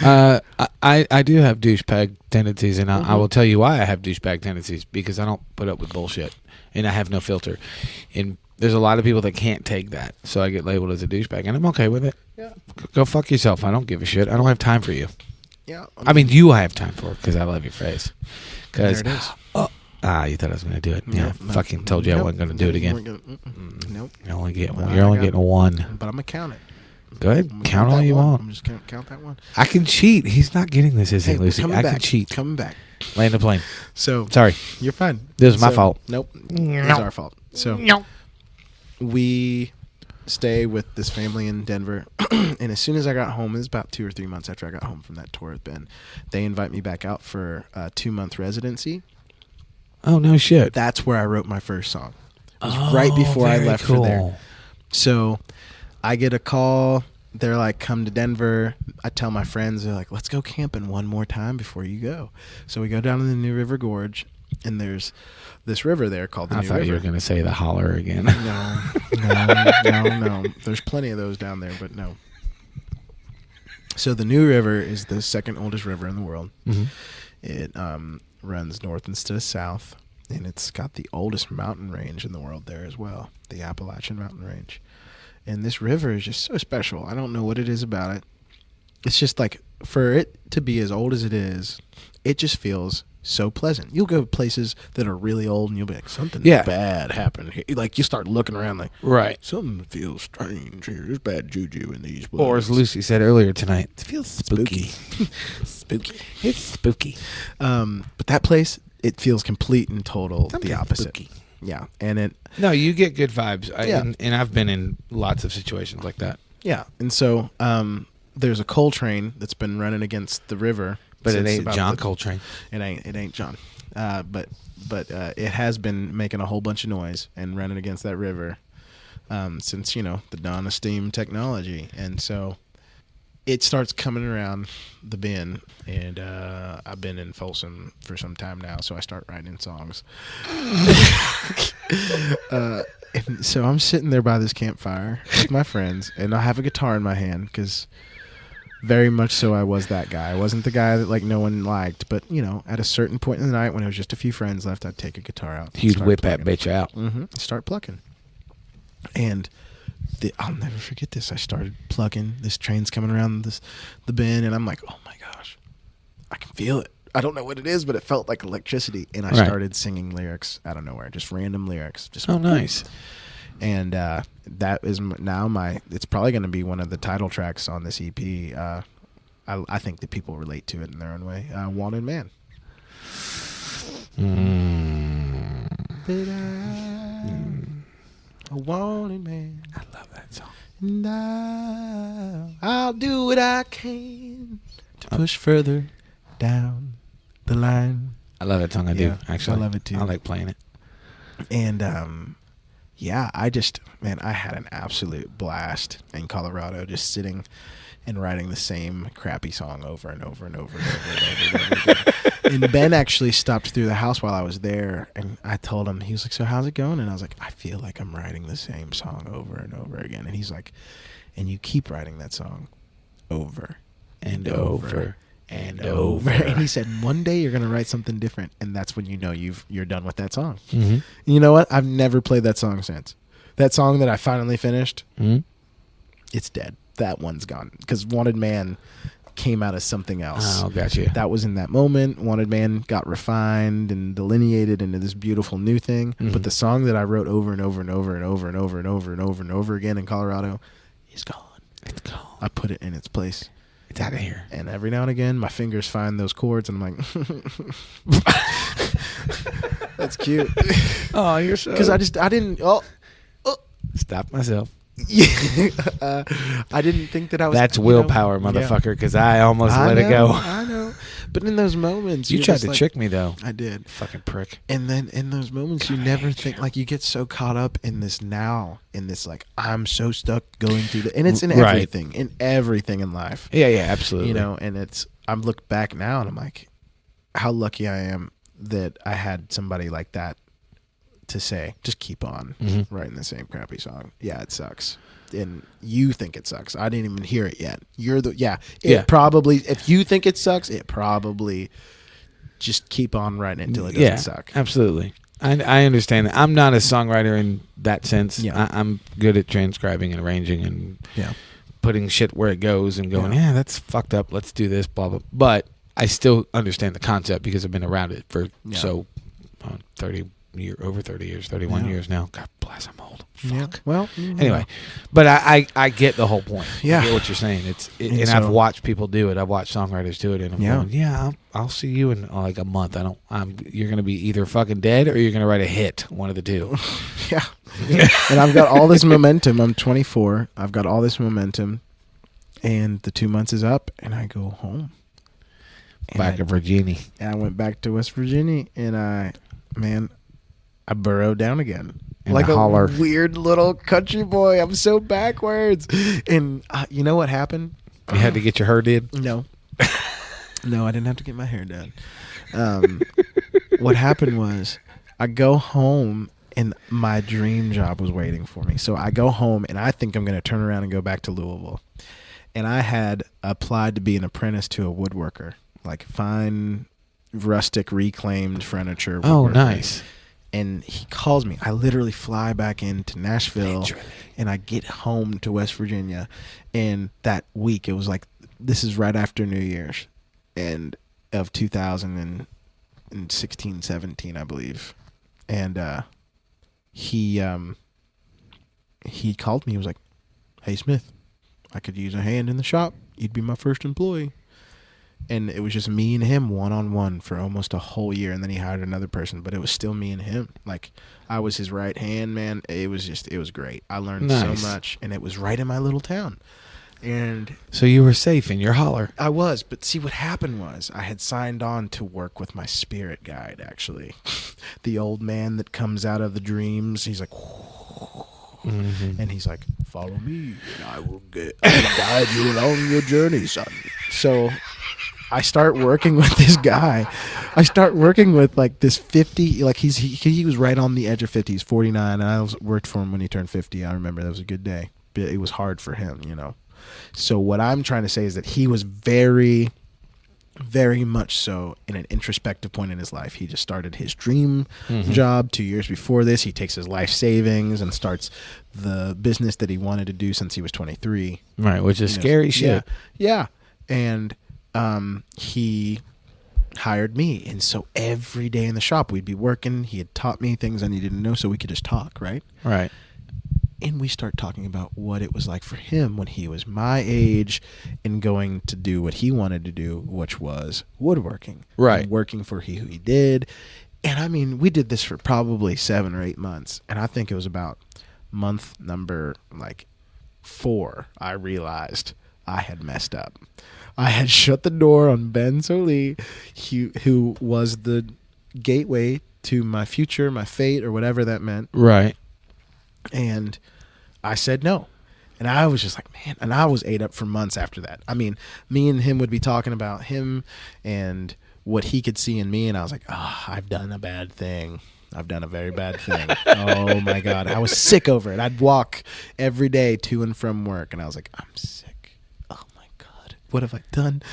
S2: I do have douchebag tendencies, and I will tell you why I have douchebag tendencies, because I don't put up with bullshit, and I have no filter. And there's a lot of people that can't take that, so I get labeled as a douchebag, and I'm okay with it.
S3: Yeah.
S2: Go fuck yourself. I don't give a shit. I don't have time for you.
S3: Yeah.
S2: I mean, you I have time for, because I love your face.
S3: There it is.
S2: You thought I was going to do it. Yeah, fucking told you I wasn't going to do it again.
S3: Nope.
S2: You're only getting one.
S3: But I'm going to count it.
S2: Go ahead. Count all you want.
S3: I'm just going to count that one.
S2: I can cheat. He's not getting this, is he, Lucy? I can cheat.
S3: Coming back.
S2: Land the plane.
S3: So
S2: sorry.
S3: You're fine.
S2: This is my fault.
S3: Nope. It was our fault. So we stay with this family in Denver. And as soon as I got home, it was about 2 or 3 months after I got home from that tour with Ben, they invite me back out for a 2-month residency.
S2: Oh, no shit.
S3: That's where I wrote my first song. It was right before I left for there. So I get a call. They're like, come to Denver. I tell my friends, they're like, let's go camping one more time before you go. So we go down to the New River Gorge, and there's this river there called the New River.
S2: I thought you were going to say the holler again.
S3: No. There's plenty of those down there, but no. So the New River is the second oldest river in the world. It runs north instead of south, and it's got the oldest mountain range in the world there as well, the Appalachian Mountain Range. And this river is just so special. I don't know what it is about it. It's just like, for it to be as old as it is, it just feels so pleasant. You'll go places that are really old and you'll be like, something bad happened here. Like you start looking around like,
S2: Right.
S3: something feels strange here. There's bad juju in these woods.
S2: Or as Lucy said earlier tonight, it feels spooky.
S3: Spooky.
S2: It's spooky.
S3: But that place, it feels complete and total the opposite.
S2: Spooky.
S3: Yeah. And
S2: No, you get good vibes.
S3: Yeah.
S2: And I've been in lots of situations like that.
S3: yeah. And so there's a coal train that's been running against the river.
S2: But it
S3: since
S2: ain't
S3: about
S2: John Coltrane.
S3: It ain't John. But it has been making a whole bunch of noise and running against that river since, the dawn of steam technology. And so it starts coming around the bend, and I've been in Folsom for some time now, so I start writing songs. And so I'm sitting there by this campfire with my friends, and I have a guitar in my hand because very much so I was that guy. I wasn't the guy that no one liked, but at a certain point in the night when there was just a few friends left, I'd take a guitar out.
S2: You'd whip that bitch out.
S3: Mm-hmm. Start plucking. And I'll never forget this. I started plucking. This train's coming around the bend, and I'm like, oh my gosh, I can feel it. I don't know what it is, but it felt like electricity. And I started singing lyrics out of nowhere, just random lyrics.
S2: Oh, nice.
S3: And that is now it's probably going to be one of the title tracks on this EP. I think that people relate to it in their own way. Wanted Man. A wanted man.
S2: I love that song.
S3: And I'll do what I can to push further down the line.
S2: I love that song. I do, actually.
S3: I love it too.
S2: I like playing it.
S3: And I had an absolute blast in Colorado, just sitting and writing the same crappy song over and over and over and over and over and over again. And Ben actually stopped through the house while I was there, and I told him, he was like, so how's it going? And I was like, I feel like I'm writing the same song over and over again. And he's like, and you keep writing that song over and over and over. And he said, one day you're going to write something different, and that's when you're done with that song.
S2: Mm-hmm.
S3: You know what? I've never played that song since. That song that I finally finished, it's dead. That one's gone. Because Wanted Man came out as something else.
S2: Oh, gotcha.
S3: That was in that moment. Wanted Man got refined and delineated into this beautiful new thing.
S2: Mm-hmm.
S3: But the song that I wrote over and over and over and over and over and over and over and over again in Colorado is gone.
S2: It's gone.
S3: I put it in its place.
S2: It's out of here.
S3: And every now and again, my fingers find those chords, and I'm like, that's cute.
S2: Oh, you're so...
S3: Because I didn't...
S2: Stop myself.
S3: I didn't think that I was...
S2: That's willpower, motherfucker, because I almost let it go.
S3: I know. But in those moments...
S2: You tried to trick me, though.
S3: I did.
S2: Fucking prick.
S3: And then in those moments, you never think... you get so caught up in this now, in this, I'm so stuck going through the... And it's in everything. In everything in life.
S2: Yeah, absolutely.
S3: And it's... I look back now, and I'm like, how lucky I am that I had somebody like that to say, just keep on writing the same crappy song. Yeah, it sucks. And you think it sucks. I didn't even hear it yet. You're probably, if you think it sucks, it probably just keep on writing it until it doesn't suck.
S2: Absolutely. I understand that. I'm not a songwriter in that sense.
S3: Yeah.
S2: I'm good at transcribing and arranging and putting shit where it goes and going, that's fucked up. Let's do this, blah, blah. But I still understand the concept because I've been around it for over 30 years, 31 years now. God bless, I'm old. Fuck.
S3: Yeah. Well,
S2: anyway, but I get the whole point.
S3: Yeah.
S2: I get what you're saying. And I've watched people do it. I've watched songwriters do it, and I'm going, I'll see you in like a month. You're going to be either fucking dead or you're going to write a hit, one of the two.
S3: Yeah. And I've got all this momentum. I'm 24. I've got all this momentum, and the 2 months is up, and I go home.
S2: Back in Virginia.
S3: And I went back to West Virginia, and I burrowed down again. Like a weird little country boy. I'm so backwards. And you know what happened?
S2: You had to get your hair did?
S3: No. No, I didn't have to get my hair done. What happened was I go home, and my dream job was waiting for me. So I go home, and I think I'm going to turn around and go back to Louisville. And I had applied to be an apprentice to a woodworker, like fine, rustic, reclaimed furniture.
S2: Oh, nice.
S3: And he calls me. I literally fly back into Nashville, and I get home to West Virginia. And that week, it was like, this is right after New Year's, and of 2000 and in 16, 17, I believe. And he called me. He was like, "Hey, Smith, I could use a hand in the shop. You'd be my first employee." And it was just me and him one-on-one for almost a whole year. And then he hired another person, but it was still me and him. Like, I was his right hand, man. It was great. I learned so much, and it was right in my little town. And
S2: so you were safe in your holler.
S3: I was, but see, what happened was I had signed on to work with my spirit guide, actually. The old man that comes out of the dreams. He's like, and he's like, "Follow me, and I will guide you along your journey, son." So I start working with this guy. I start working with like this 50, like he was right on the edge of 50. He's 49, and I worked for him when he turned 50. I remember that was a good day, but it was hard for him, you know. So what I'm trying to say is that he was very, very much so in an introspective point in his life. He just started his dream job 2 years before this. He takes his life savings and starts the business that he wanted to do since he was 23.
S2: Right, which is scary shit.
S3: Yeah. And he hired me. And so every day in the shop we'd be working. He had taught me things I needed to know so we could just talk, right?
S2: Right.
S3: And we start talking about what it was like for him when he was my age and going to do what he wanted to do, which was woodworking.
S2: Right.
S3: And working for who he did. And I mean, we did this for probably 7 or 8 months. And I think it was about month number 4, I realized I had messed up. I had shut the door on Ben Sollee, who was the gateway to my future, my fate, or whatever that meant.
S2: Right.
S3: And I said no. And I was just like, man, and I was ate up for months after that. I mean, me and him would be talking about him and what he could see in me. And I was like, I've done a bad thing. I've done a very bad thing. Oh my God. I was sick over it. I'd walk every day to and from work. And I was like, I'm sick. Oh my God. What have I done?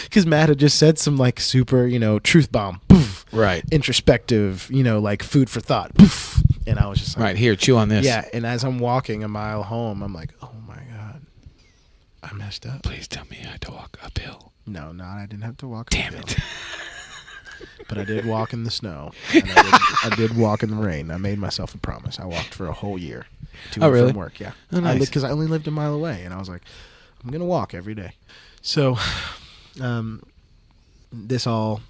S3: Because Matt had just said some super, truth bomb. Poof.
S2: Right.
S3: Introspective, food for thought. Poof. And I was just like,
S2: right, here, chew on this.
S3: Yeah, and as I'm walking a mile home, I'm like, oh my God, I messed up.
S2: Please tell me I had to walk uphill.
S3: No, I didn't have to walk
S2: Damn
S3: uphill.
S2: it.
S3: But I did walk in the sno. And I did walk in the rain. I made myself a promise. I walked for a whole year to and
S2: really?
S3: from work. Yeah.
S2: Oh, nice.
S3: Because I only lived a mile away, and I was like, I'm going to walk every day. So this all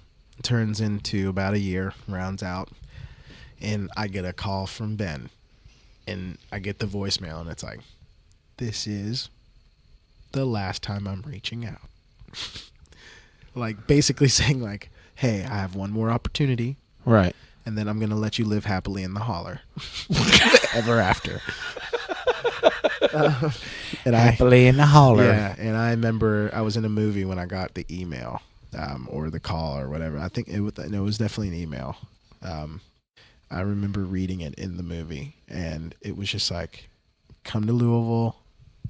S3: turns into about a year, rounds out. And I get a call from Ben, and I get the voicemail, and it's like, this is the last time I'm reaching out. Basically saying hey, I have one more opportunity.
S2: Right.
S3: And then I'm going to let you live happily in the holler. Ever after. And
S2: happily in the holler.
S3: Yeah, and I remember I was in a movie when I got the email or the call or whatever. I think it was definitely an email. I remember reading it in the movie, and it was just like, come to Louisville.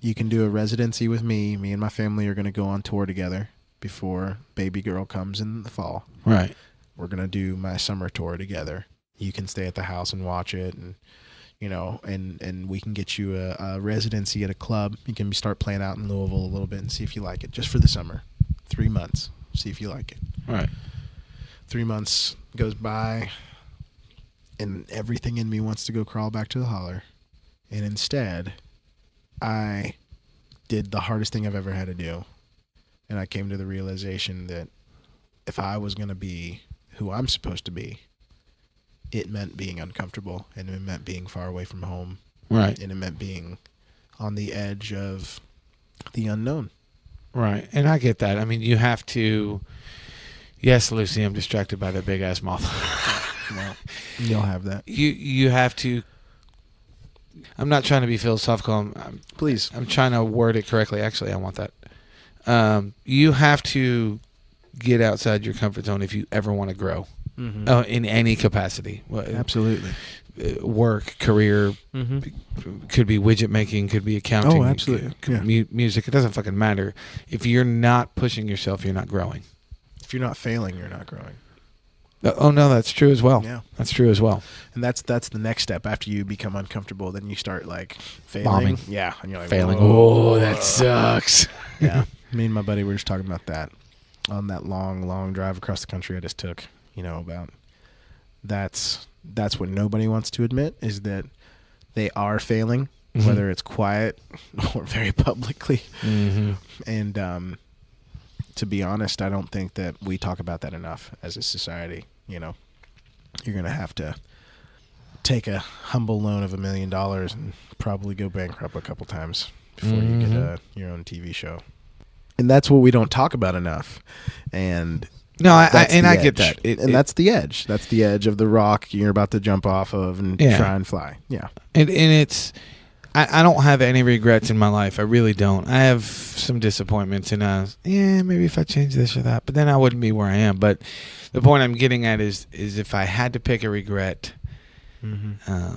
S3: You can do a residency with me. Me and my family are going to go on tour together before baby girl comes in the fall.
S2: Right.
S3: We're going to do my summer tour together. You can stay at the house and watch it, and and we can get you a residency at a club. You can start playing out in Louisville a little bit and see if you like it, just for the summer. 3 months. See if you like it.
S2: Right.
S3: 3 months goes by, and everything in me wants to go crawl back to the holler. And instead, I did the hardest thing I've ever had to do. And I came to the realization that if I was going to be who I'm supposed to be, it meant being uncomfortable, and it meant being far away from home.
S2: Right.
S3: And it meant being on the edge of the unknown.
S2: Right. And I get that. I mean, you have to... Yes, Lucy, I'm distracted by the big-ass moth.
S3: Well, you'll have that.
S2: You have to... I'm not trying to be philosophical.
S3: Please.
S2: I'm trying to word it correctly. Actually, I want that. You have to get outside your comfort zone if you ever want to grow. Mm-hmm. In any capacity.
S3: Absolutely.
S2: Work, career, could be widget making, could be accounting.
S3: Oh, absolutely.
S2: Could music. It doesn't fucking matter. If you're not pushing yourself, you're not growing.
S3: If you're not failing, you're not growing.
S2: Oh no, that's true as well.
S3: Yeah,
S2: that's true as well.
S3: And that's the next step. After you become uncomfortable, then you start failing.
S2: Bombing.
S3: Yeah, and you're like
S2: failing.
S3: Whoa.
S2: Oh, that sucks.
S3: Yeah, me and my buddy were just talking about that on that long drive across the country I just took. about that's what nobody wants to admit, is that they are failing, whether it's quiet or very publicly. And to be honest, I don't think that we talk about that enough as a society. You're going to have to take a humble loan of $1 million and probably go bankrupt a couple times before you get your own TV show. And that's what we don't talk about enough. And
S2: no, I
S3: edge.
S2: get that.
S3: That's the edge. That's the edge of the rock you're about to jump off of and try and fly. Yeah.
S2: And it's, I don't have any regrets in my life. I really don't. I have some disappointments, and maybe if I change this or that, but then I wouldn't be where I am. But the point I'm getting at is if I had to pick a regret,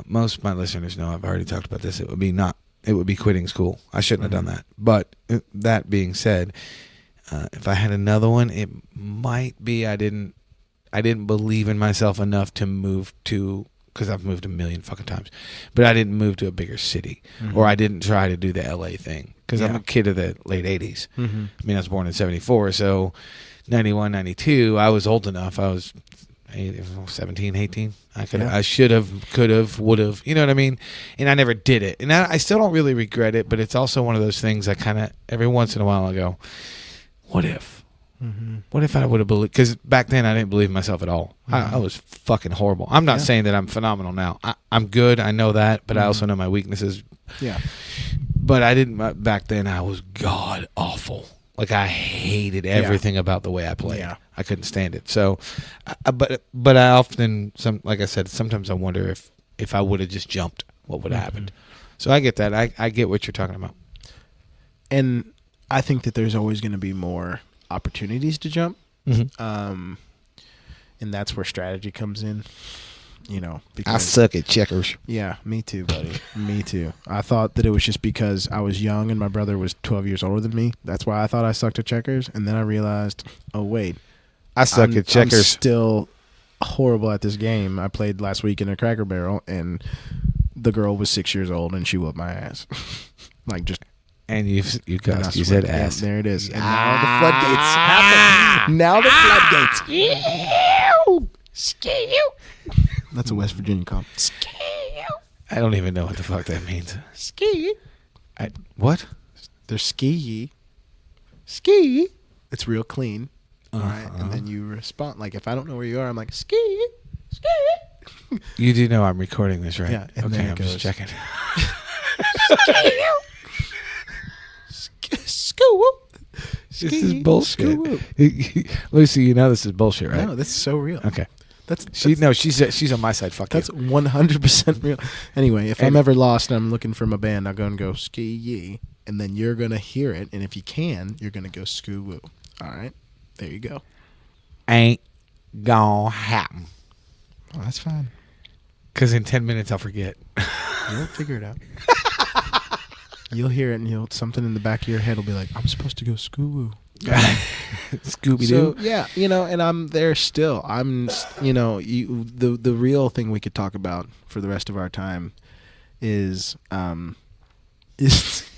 S2: most of my listeners know I've already talked about this. It would be quitting school. I shouldn't have done that. But that being said, if I had another one, it might be I didn't believe in myself enough to move to, because I've moved a million fucking times, but I didn't move to a bigger city, or I didn't try to do the LA thing, because I'm a kid of the late 80s. I mean, I was born in 74, so 91, 92, I was old enough. I was 17, 18. I should have, could have, would have, you know what I mean? And I never did it. And I still don't really regret it, but it's also one of those things I kind of, every once in a while I go, what if? What if I would have believed? Because back then I didn't believe in myself at all. I was fucking horrible. I'm not saying that I'm phenomenal now. I'm good. I know that, but I also know my weaknesses. Yeah. But I didn't, back then I was god awful. Like, I hated everything about the way I played. Yeah. I couldn't stand it. So, but I often, like I said, sometimes I wonder if I would have just jumped, what would have happened. So I get that. I get what you're talking about.
S3: And I think that there's always going to be more opportunities to jump. And that's where strategy comes in. Because
S2: I suck at checkers.
S3: Yeah, me too, buddy. Me too. I thought that it was just because I was young and my brother was 12 years older than me. That's why I thought I sucked at checkers. And then I realized, oh, wait.
S2: I suck at checkers.
S3: I'm still horrible at this game. I played last week in a Cracker Barrel, and the girl was 6 years old, and she whooped my ass. Like, just...
S2: And you said ass.
S3: Yeah, there it is. And now the floodgates happen. Now the floodgates. Ski. That's a West Virginia comp. Ski.
S2: I don't even know what the fuck that means.
S3: Ski.
S2: What?
S3: They're ski. Ski. It's real clean. All right. And then you respond. Like, if I don't know where you are, I'm like, ski. Ski.
S2: You do know I'm recording this, right?
S3: Yeah. And
S2: okay, I'm just checking. This is bullshit. Lucy, you know this is bullshit, right?
S3: No, this is so real.
S2: Okay. She's on my side. Fuck
S3: that's you. That's 100% real. Anyway, if I'm ever lost and I'm looking for my band, I'll go and go ski ye, and then you're gonna hear it, and if you can, you're gonna go skoo woo. All right, there you go.
S2: Ain't gonna happen.
S3: Oh, that's fine.
S2: Because in 10 minutes I'll forget.
S3: You'll figure it out. You'll hear it, and something in the back of your head will be like, "I'm supposed to go skoo woo."
S2: Scooby Doo.
S3: So yeah, and I'm there still. I'm, the real thing we could talk about for the rest of our time is this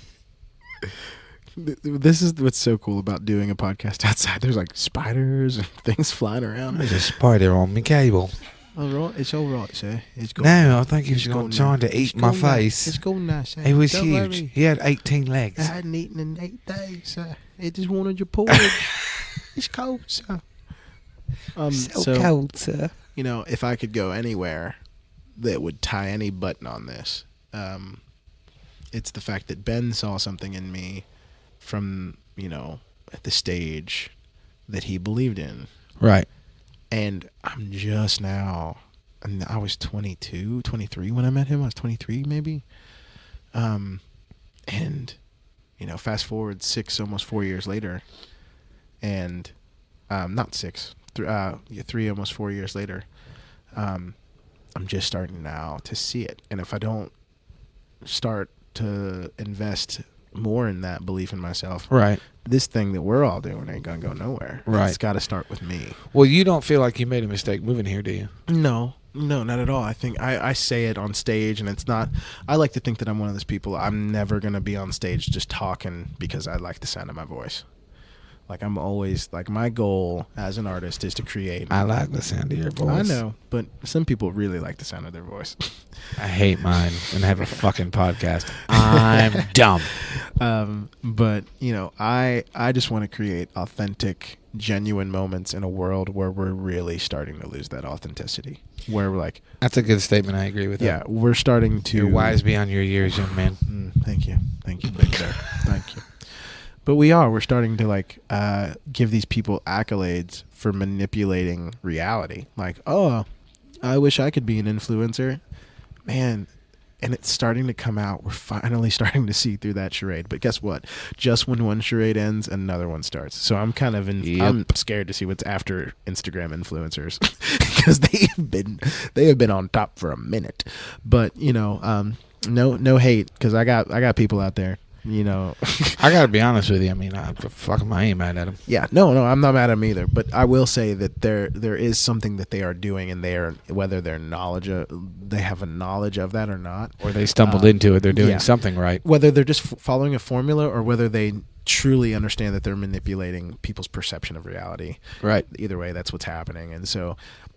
S3: is what's so cool about doing a podcast outside. There's like spiders and things flying around.
S2: There's a spider on my cable.
S3: All right, it's all right, sir.
S2: No, I think he's trying to eat my face.
S3: It's going nice, sir.
S2: He was huge.
S3: Worry.
S2: He had 18 legs.
S3: I hadn't eaten in 8 days, sir. It just wanted your porridge. It's cold, sir.
S2: So cold, sir.
S3: If I could go anywhere that would tie any button on this, it's the fact that Ben saw something in me from, at the stage that he believed in.
S2: Right.
S3: And I'm just now, I was 22, 23 when I met him. I was 23 maybe. And, fast forward 6, almost 4 years later. And, not 6, 3, almost 4 years later. I'm just starting now to see it. And if I don't start to invest more in that belief in myself,
S2: right,
S3: this thing that we're all doing ain't gonna go nowhere.
S2: Right.
S3: It's got to start with me.
S2: Well, you don't feel like you made a mistake moving here, do you?
S3: No, not at all. I think I say it on stage, and it's not. I like to think that I'm one of those people. I'm never gonna be on stage just talking because I like the sound of my voice. Like I'm always like my goal as an artist is to create.
S2: I like the sound of your voice.
S3: I know, but some people really like the sound of their voice.
S2: I hate mine and have a fucking podcast. I'm dumb.
S3: But you know, I just want to create authentic, genuine moments in a world where we're really starting to lose that authenticity. Where we're like,
S2: That's a good statement. I agree with that.
S3: yeah, we're starting to.
S2: You're wise beyond your years, young man.
S3: Thank you, big sir. Thank you. But we're starting to like give these people accolades for manipulating reality. Like, oh, I wish I could be an influencer, man. And it's starting to come out. We're finally starting to see through that charade. But guess what? Just when one charade ends, another one starts. So I'm kind of I'm scared to see what's after Instagram influencers because they have been on top for a minute. But you know, no hate because I got people out there. You know,
S2: I gotta be honest with you. I mean, I ain't mad at them.
S3: Yeah, no, I'm not mad at them either. But I will say that there is something that they are doing, and they are whether they have a knowledge of that or not,
S2: or they stumbled into it. They're doing something right.
S3: Whether they're just following a formula, or whether they truly understand that they're manipulating people's perception of reality.
S2: Right.
S3: Either way, that's what's happening, and so,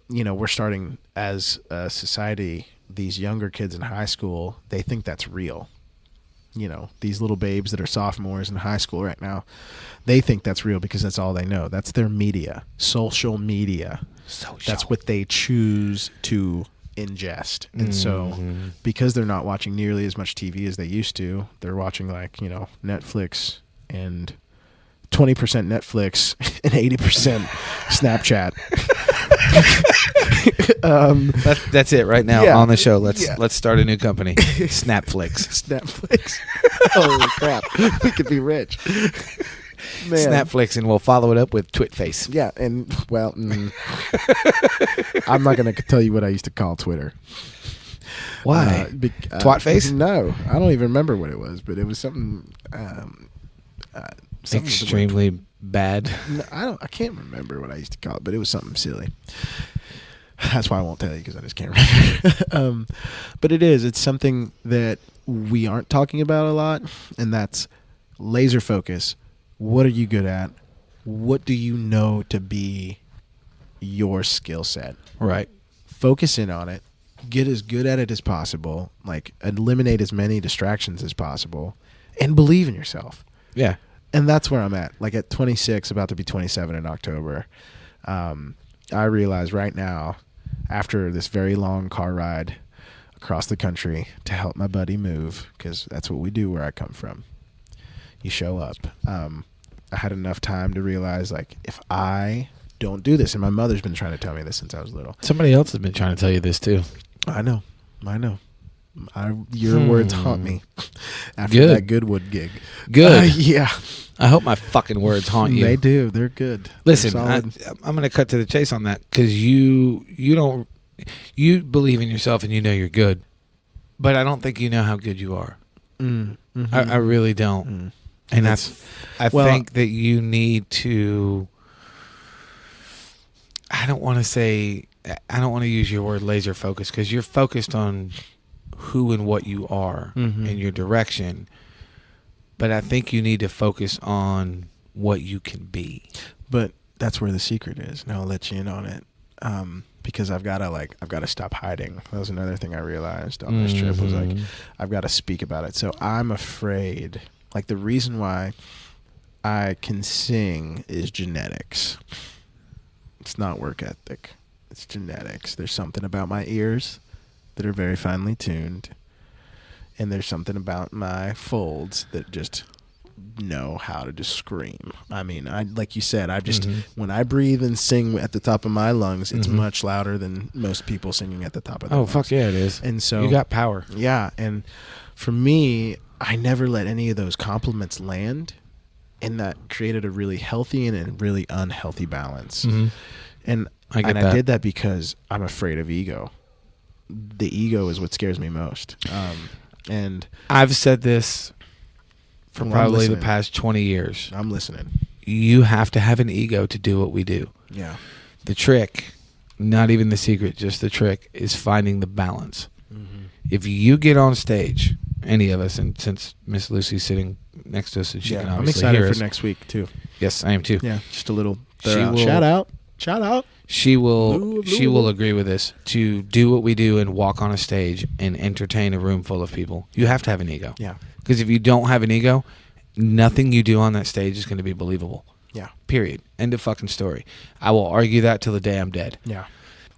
S3: you know, we're starting as a society. These younger kids in high school, they think that's real. You know, these little babes that are sophomores in high school right now, they think that's real because that's all they know. That's their media, social media. That's what they choose to ingest. And so because they're not watching nearly as much TV as they used to, they're watching like, you know, Netflix and 20% Netflix and 80% Snapchat.
S2: That's it right now on the show. Let's start a new company. Snapflix.
S3: Holy crap. We could be rich. Man.
S2: Snapflix, and we'll follow it up with Twitface.
S3: Yeah, and well, I'm not going to tell you what I used to call Twitter.
S2: Why? Twatface?
S3: No, I don't even remember what it was, but it was something
S2: extremely bad.
S3: No, I can't remember what I used to call it, but it was something silly. That's why I won't tell you because I just can't remember. But it's something that we aren't talking about a lot, and that's laser focus. What are you good at? What do you know to be your skill set?
S2: Right.
S3: Focus in on it. Get as good at it as possible. Like eliminate as many distractions as possible, and believe in yourself.
S2: Yeah.
S3: And that's where I'm at. Like at 26, about to be 27 in October, I realize right now, after this very long car ride across the country to help my buddy move, because that's what we do where I come from. You show up. I had enough time to realize, like, if I don't do this, and my mother's been trying to tell me this since I was little.
S2: Somebody else has been trying to tell you this too.
S3: I know. Your words haunt me after that Goodwood gig.
S2: Good.
S3: Yeah.
S2: I hope my fucking words haunt you.
S3: They do. They're good.
S2: Listen, I'm going to cut to the chase on that because you believe in yourself and you know you're good, but I don't think you know how good you are.
S3: Mm-hmm.
S2: I really don't. And I think that you need to. I don't want to use your word laser focus because you're focused on who and what you are and your direction. But I think you need to focus on what you can be.
S3: But that's where the secret is. And I'll let you in on it. Because I've got to stop hiding. That was another thing I realized on this trip was like, I've got to speak about it. So I'm afraid, like the reason why I can sing is genetics. It's not work ethic. It's genetics. There's something about my ears that are very finely tuned. And there's something about my folds that just know how to just scream. I mean, like you said, when I breathe and sing at the top of my lungs, it's much louder than most people singing at the top of their lungs.
S2: Oh, fuck yeah, it is.
S3: And so
S2: you got power.
S3: Yeah, and for me, I never let any of those compliments land, and that created a really healthy and a really unhealthy balance. And I did that because I'm afraid of ego. The ego is what scares me most. And
S2: I've said this for probably the past 20 years.
S3: I'm listening.
S2: You have to have an ego to do what we do.
S3: Yeah.
S2: The trick, not even the secret, just the trick, is finding the balance. If you get on stage, any of us, and since Miss Lucy's sitting next to us and she can obviously
S3: I'm excited
S2: hear
S3: for
S2: us,
S3: next week too.
S2: Yes, I am too.
S3: Yeah, just a little
S2: Will-
S3: shout out.
S2: She will
S3: Louisville.
S2: agree with this. To do what we do and walk on a stage and entertain a room full of people, you have to have an ego.
S3: Yeah.
S2: Because if you don't have an ego, nothing you do on that stage is going to be believable.
S3: Yeah.
S2: Period. End of fucking story. I will argue that till the day I'm dead.
S3: Yeah.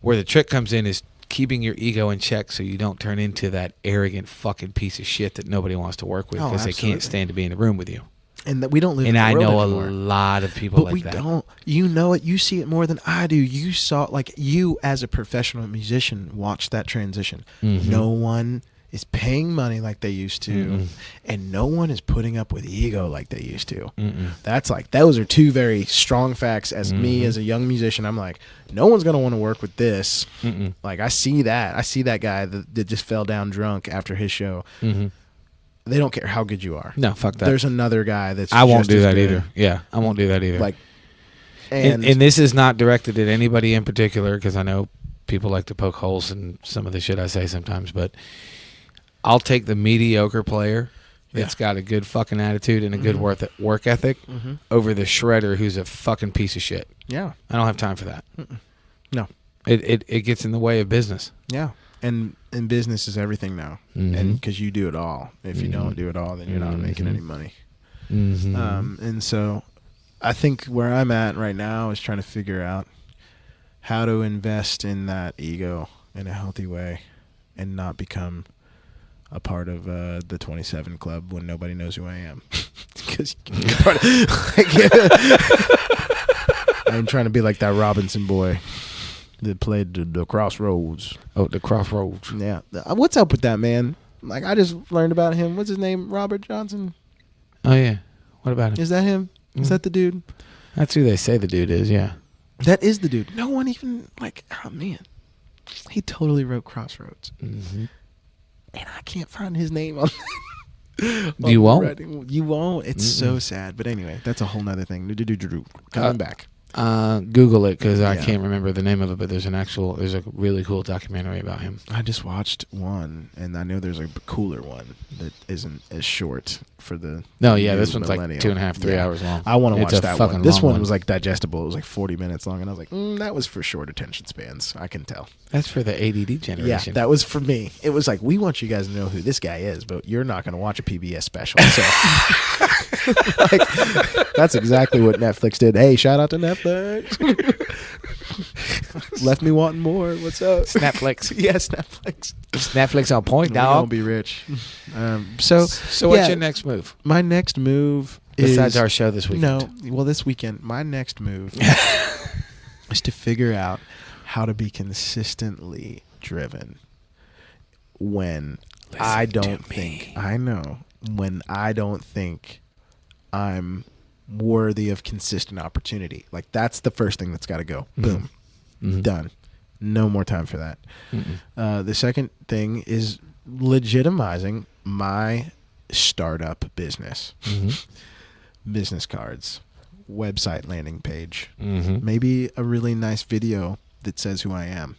S2: Where the trick comes in is keeping your ego in check so you don't turn into that arrogant fucking piece of shit that nobody wants to work with because they can't stand to be in a room with you.
S3: And that we don't live
S2: And
S3: in the
S2: I
S3: world
S2: know
S3: anymore.
S2: a lot of people
S3: But
S2: like
S3: we
S2: that.
S3: don't. You know it. You see it more than I do. You saw, like, you as a professional musician watch that transition.
S2: Mhm.
S3: No one is paying money like they used to,
S2: Mm-mm.
S3: and no one is putting up with ego like they used to.
S2: Mm-mm.
S3: That's like, those are two very strong facts. As me,
S2: Mhm.
S3: as a young musician, I'm like, no one's gonna want to work with this.
S2: Mm-mm.
S3: Like, I see that guy that just fell down drunk after his show.
S2: Mm-hmm.
S3: They don't care how good you are.
S2: No, fuck that.
S3: There's another guy that's
S2: I won't
S3: just
S2: do
S3: as
S2: that
S3: good.
S2: either. Yeah, I won't do that either.
S3: Like,
S2: and this is not directed at anybody in particular because I know people like to poke holes in some of the shit I say sometimes, but I'll take the mediocre player that's got a good fucking attitude and a good work ethic over the shredder who's a fucking piece of shit.
S3: Yeah.
S2: I don't have time for that.
S3: No.
S2: It gets in the way of business.
S3: Yeah. And business is everything now.
S2: Mhm.
S3: And because you do it all. If you don't do it all, then you're not making any money.
S2: Mm-hmm.
S3: And so I think where I'm at right now is trying to figure out how to invest in that ego in a healthy way and not become a part of the 27 Club when nobody knows who I am. Because you can be a part of, I ain't trying to be like that Robinson boy that played the Crossroads.
S2: Oh, the Crossroads.
S3: Yeah. What's up with that, man? Like, I just learned about him. What's his name? Robert Johnson?
S2: Oh, yeah. What about him?
S3: Is that him? Is that the dude?
S2: That's who they say the dude is, yeah.
S3: That is the dude. No one even, like, oh, man. He totally wrote Crossroads.
S2: Mm-hmm.
S3: And I can't find his name on
S2: You won't?
S3: writing. You won't. It's so sad. But anyway, that's a whole nother thing. Coming back.
S2: Google it because I
S3: Yeah.
S2: can't remember the name of it, but there's a really cool documentary about him.
S3: I just watched one, and I know there's a cooler one that isn't as short for the.
S2: No, yeah,
S3: new
S2: this one's like
S3: millennial.
S2: 2.5, 3
S3: Yeah.
S2: hours long.
S3: I want to
S2: It's
S3: watch
S2: a
S3: that
S2: fucking
S3: one. This
S2: long
S3: one was like digestible. It was like 40 minutes long, and I was like, that was for short attention spans. I can tell.
S2: That's for the ADD
S3: Yeah,
S2: generation.
S3: that was for me. It was like, we want you guys to know who this guy is, but you're not going to watch a PBS special. So, like, that's exactly what Netflix did. Hey, shout out to Netflix. Left me wanting more. What's up?
S2: Netflix.
S3: Yes, Netflix.
S2: Netflix on point,
S3: We're gonna
S2: dog.
S3: be rich. So
S2: what's
S3: yeah,
S2: your next move?
S3: My next move
S2: Besides
S3: is
S2: our show this weekend.
S3: No, well, this weekend, my next move is to figure out how to be consistently driven when I don't think when I don't think I'm worthy of consistent opportunity. Like, that's the first thing that's got to go. Boom. Done. No more time for that. The second thing is legitimizing my startup business. Business cards, website landing page, maybe a really nice video that says who I am,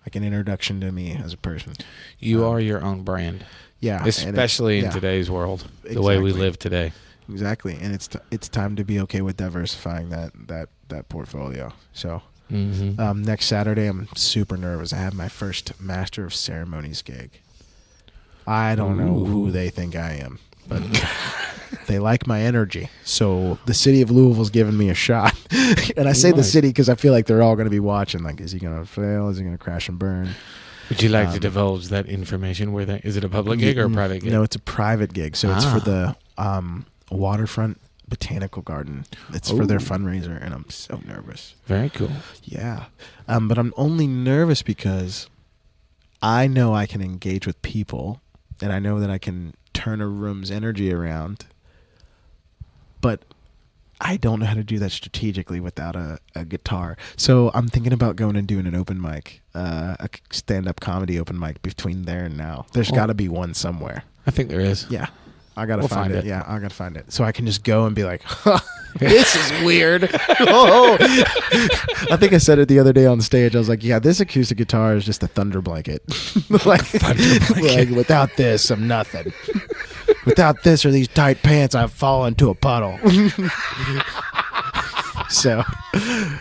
S3: like an introduction to me as a person.
S2: You are your own brand.
S3: Yeah.
S2: Especially in today's world, the way we
S3: Exactly.
S2: live today.
S3: Exactly. And it's time to be okay with diversifying that portfolio. So next Saturday, I'm super nervous. I have my first Master of Ceremonies gig. I don't know who they think I am, but they like my energy. So the city of Louisville's giving me a shot. And I say the city because I feel like they're all going to be watching. Like, is he going to fail? Is he going to crash and burn?
S2: Would you like to divulge that information? Is it a public gig or a private gig?
S3: No, it's a private gig. So it's for the Waterfront Botanical Garden. It's for their fundraiser, and I'm so nervous.
S2: Very cool.
S3: Yeah. But I'm only nervous because I know I can engage with people, and I know that I can turn a room's energy around, but I don't know how to do that strategically without a guitar. So I'm thinking about going and doing an open mic, a stand-up comedy open mic between there and now. There's got to be one somewhere.
S2: I think there is.
S3: Yeah. I got to
S2: We'll
S3: find
S2: find
S3: it.
S2: it.
S3: Yeah, I got to find it. So I can just go and be like, this is weird. Oh. I think I said it the other day on stage. I was like, yeah, this acoustic guitar is just a thunder blanket. Like, without this, I'm nothing. Without this or these tight pants, I'd fall into a puddle. So,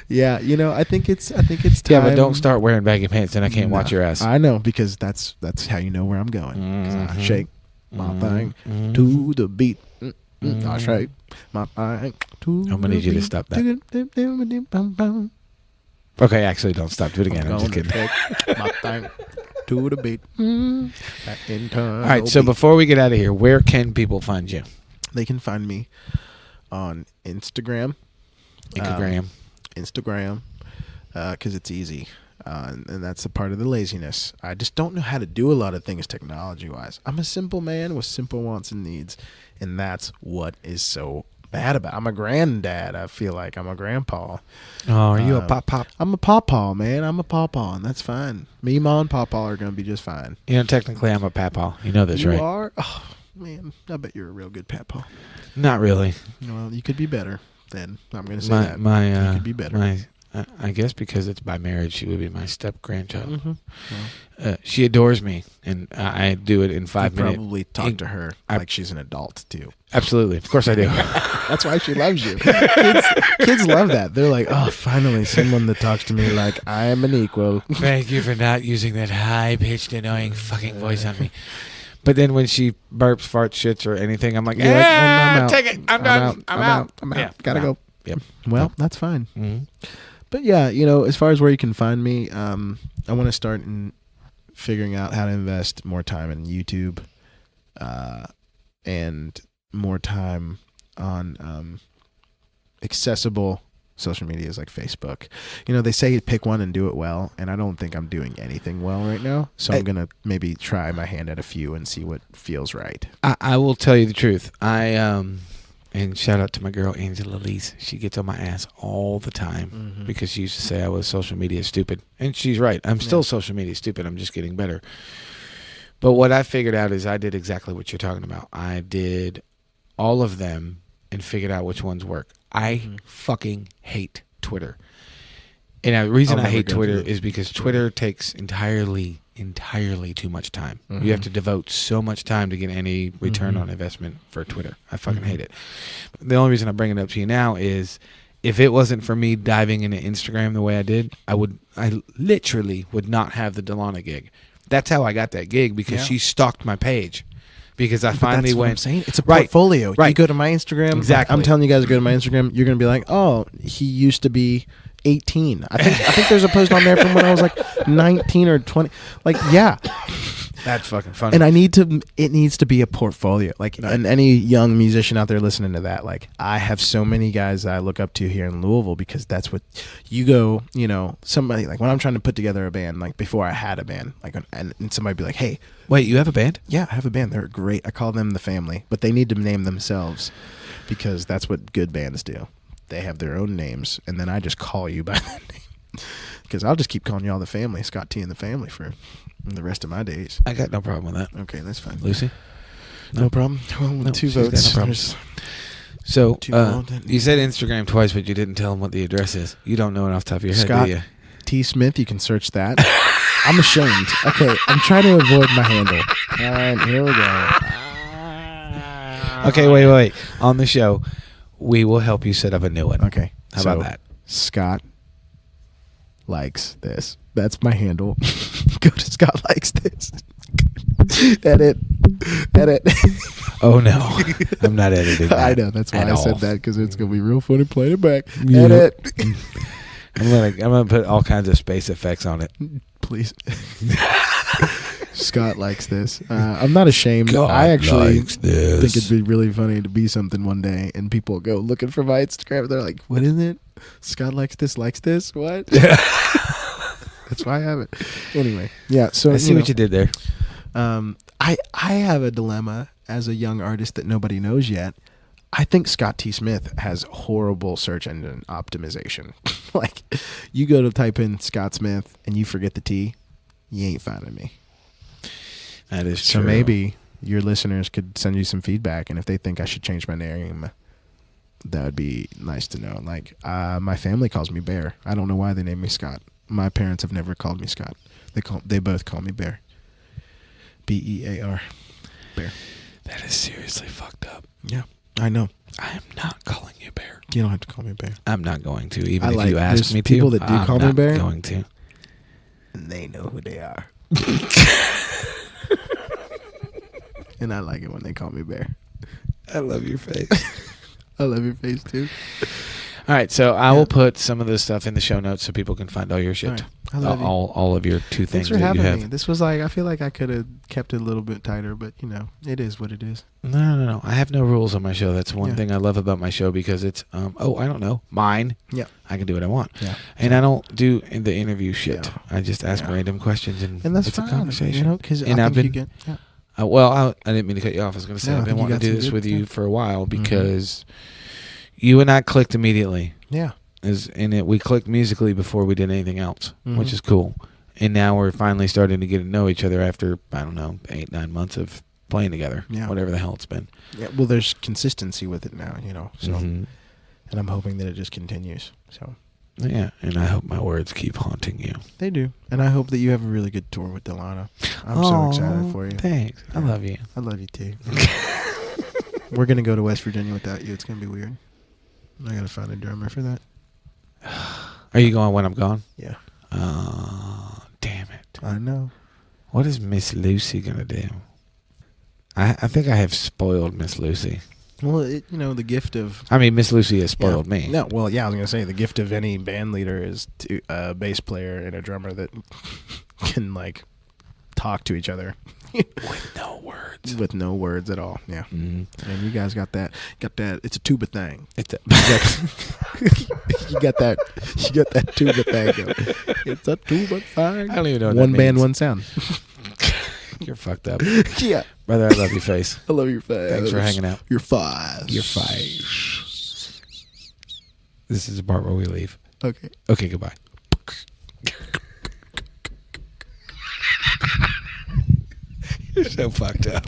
S3: yeah, I think it's time.
S2: Yeah, but don't start wearing baggy pants, and I can't watch your ass.
S3: I know, because that's how you know where I'm going. 'Cause I shake my thing to the beat. I shake my thing to
S2: I'm gonna need you to stop that. Okay, actually, don't stop. Do it again. I'm just kidding.
S3: My thing to the beat.
S2: All right, so before we get out of here, where can people find you?
S3: They can find me on Instagram. Instagram, because it's easy, and that's a part of the laziness. I just don't know how to do a lot of things technology-wise. I'm a simple man with simple wants and needs, and that's what is so bad about it. I'm a granddad. I feel like I'm a grandpa.
S2: Oh, are you a pop?
S3: I'm a pawpaw, man. I'm a pawpaw, and that's fine. Me, Ma, and pawpaw are going to be just fine.
S2: Technically, I'm a papaw. You know this, right?
S3: You are? Oh, man. I bet you're a real good papaw.
S2: Not really.
S3: Well, you could be better. Then I'm going to say that. You could be better.
S2: I guess because it's by marriage, she would be my step grandchild.
S3: Mm-hmm. Well,
S2: she adores me, and I do it in 5 minutes.
S3: Probably talk to her like she's an adult too.
S2: Absolutely, of course I do.
S3: That's why she loves you. Kids love that. They're like, oh, finally someone that talks to me like I am an equal.
S2: Thank you for not using that high-pitched, annoying fucking voice on me. But then when she burps, farts, shits, or anything, I'm like,
S3: I'm out.
S2: Take it. I'm done. I'm out.
S3: Yeah, gotta go.
S2: Yep.
S3: Well, that's fine.
S2: Mm-hmm.
S3: But yeah, as far as where you can find me, I want to start in figuring out how to invest more time in YouTube, and more time on accessible social medias like Facebook. They say pick one and do it well, and I don't think I'm doing anything well right now. So I'm gonna maybe try my hand at a few and see what feels right.
S2: I will tell you the truth. And shout out to my girl Angela Leese. She gets on my ass all the time because she used to say I was social media stupid, and she's right. I'm still social media stupid. I'm just getting better. But what I figured out is I did exactly what you're talking about. I did all of them and figured out which ones work. I fucking hate Twitter. And the reason I hate Twitter is because Twitter takes entirely too much time. You have to devote so much time to get any return on investment for Twitter. I fucking hate it. The only reason I bring it up to you now is if it wasn't for me diving into Instagram the way I did, I literally would not have the Dilana gig. That's how I got that gig, because she stalked my page. Because I finally went.
S3: I'm saying. It's a portfolio.
S2: Right.
S3: You go to my Instagram.
S2: Exactly.
S3: I'm telling you guys to go to my Instagram. You're going to be like, oh, he used to be 18. I think there's a post on there from when I was like 19 or 20. Like, yeah.
S2: That's fucking funny.
S3: And it needs to be a portfolio. Like, and any young musician out there listening to that, like, I have so many guys that I look up to here in Louisville, because that's what you go, somebody, like when I'm trying to put together a band, like before I had a band, like, and somebody be like, hey,
S2: wait, you have a band?
S3: Yeah, I have a band. They're great. I call them the family, but they need to name themselves, because that's what good bands do. They have their own names, and then I just call you by that name, because I'll just keep calling you all the family, Scott T and the family, for the rest of my days.
S2: I got no problem with that.
S3: Okay, that's fine.
S2: Lucy?
S3: No problem. Well, with 2 votes.
S2: No so, you said Instagram twice, but you didn't tell them what the address is. You don't know it off the top of your head,
S3: Scott
S2: do you?
S3: T. Smith, you can search that. I'm ashamed. Okay, I'm trying to avoid my handle. All right, here we go.
S2: Okay, wait. On the show, we will help you set up a new one.
S3: Okay.
S2: How about that?
S3: Scott likes this. That's my handle. Go to Scott likes this. Edit.
S2: Oh no, I'm not editing that.
S3: I know, that's why I said that, because it's gonna be real funny playing it back.
S2: Yeah.
S3: Edit.
S2: I'm gonna put all kinds of space effects on it.
S3: Please. Scott likes this. I'm not ashamed.
S2: God
S3: I actually
S2: likes this.
S3: think it'd be really funny to be something one day, and people go looking for my Instagram. They're like, "What is it? Scott likes this. Likes this. What?" That's why I have it. Anyway, yeah. So
S2: I see what you did there.
S3: I have a dilemma as a young artist that nobody knows yet. I think Scott T. Smith has horrible search engine optimization. Like, you go to type in Scott Smith and you forget the T, you ain't finding me.
S2: That is
S3: so
S2: true.
S3: Maybe your listeners could send you some feedback, and if they think I should change my name, that would be nice to know. Like, my family calls me Bear. I don't know why they named me Scott. My parents have never called me Scott. They both call me Bear. Bear. Bear.
S2: That is seriously fucked up.
S3: Yeah, I know.
S2: I am not calling you Bear.
S3: You don't have to call me Bear.
S2: I'm not going to, even
S3: I
S2: if
S3: like-
S2: you ask
S3: there's
S2: me to.
S3: people that do
S2: I'm
S3: call me
S2: not
S3: Bear.
S2: going to.
S3: And they know who they are. And I like it when they call me Bear.
S2: I love your face.
S3: I love your face too.
S2: All right, so I will put some of this stuff in the show notes so people can find all your shit.
S3: All right. I love you.
S2: All of your two
S3: Thanks
S2: things
S3: for
S2: that you
S3: having
S2: have.
S3: me. This was like, I feel like I could have kept it a little bit tighter, but it is what it is.
S2: No. I have no rules on my show. That's one
S3: Yeah.
S2: thing I love about my show because it's, I don't know, mine.
S3: Yeah.
S2: I can do what I want.
S3: Yeah.
S2: And I don't do the interview shit.
S3: Yeah.
S2: I just ask
S3: Yeah.
S2: random questions and
S3: And that's
S2: it's
S3: fine.
S2: a conversation.
S3: Because
S2: And
S3: I
S2: I've
S3: think
S2: been,
S3: you get, yeah.
S2: I didn't mean to cut you off. I was going to say
S3: No, I
S2: I've been
S3: think you
S2: wanting to
S3: got
S2: do
S3: some
S2: this
S3: good
S2: with you
S3: stuff.
S2: for a while because you and I clicked immediately.
S3: Yeah.
S2: We clicked musically before we did anything else,
S3: Mhm.
S2: which is cool. And now we're finally starting to get to know each other after, I don't know, 8-9 months of playing together.
S3: Yeah.
S2: Whatever the hell it's been.
S3: Yeah. Well, there's consistency with it now, so,
S2: Mhm.
S3: and I'm hoping that it just continues. So
S2: Yeah, and I hope my words keep haunting you.
S3: they do. And I hope that you have a really good tour with Dilana. I'm so excited for you.
S2: Thanks. I love you.
S3: I love you too. We're going to go to West Virginia without you. It's going to be weird. I got to find a drummer for that.
S2: Are you going when I'm gone?
S3: Yeah.
S2: Oh, damn it.
S3: I know.
S2: What is Miss Lucy going to do? I think I have spoiled Miss Lucy.
S3: Well, the gift of...
S2: I mean, Miss Lucy has spoiled me.
S3: No, well, yeah, I was going to say the gift of any band leader is to a bass player and a drummer that can, talk to each other.
S2: With no words.
S3: With no words at all, yeah.
S2: Mm.
S3: And you guys got that, it's a tuba thing.
S2: It's
S3: You got that tuba thing going. It's a tuba thing.
S2: I don't even know what
S3: One
S2: that
S3: band,
S2: means.
S3: one sound.
S2: You're fucked up.
S3: Yeah.
S2: Brother, I love your face.
S3: I love your face.
S2: Thanks for hanging out.
S3: Your face.
S2: Your face. This is the part where we leave.
S3: Okay.
S2: Okay, goodbye. You're so fucked up.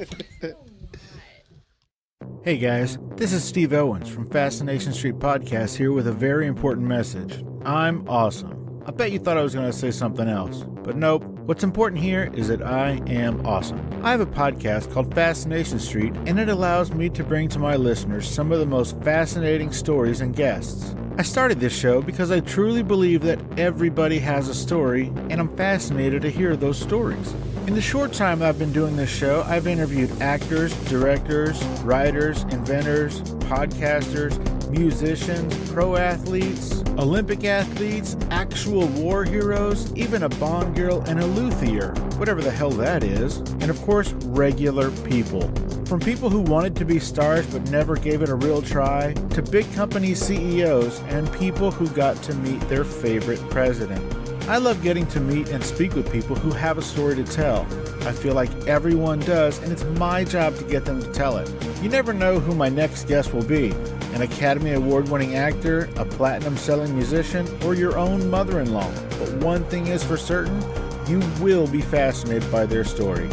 S4: Hey guys, this is Steve Owens from Fascination Street Podcast here with a very important message. I'm awesome. I bet you thought I was going to say something else, but nope. What's important here is that I am awesome. I have a podcast called Fascination Street, and it allows me to bring to my listeners some of the most fascinating stories and guests. I started this show because I truly believe that everybody has a story, and I'm fascinated to hear those stories. In the short time I've been doing this show, I've interviewed actors, directors, writers, inventors, podcasters, musicians, pro athletes, Olympic athletes, actual war heroes, even a Bond girl and a luthier, whatever the hell that is, and of course, regular people. From people who wanted to be stars but never gave it a real try, to big company CEOs and people who got to meet their favorite president. I love getting to meet and speak with people who have a story to tell. I feel like everyone does, and it's my job to get them to tell it. You never know who my next guest will be. An Academy Award-winning actor, a platinum-selling musician, or your own mother-in-law. But one thing is for certain, you will be fascinated by their story.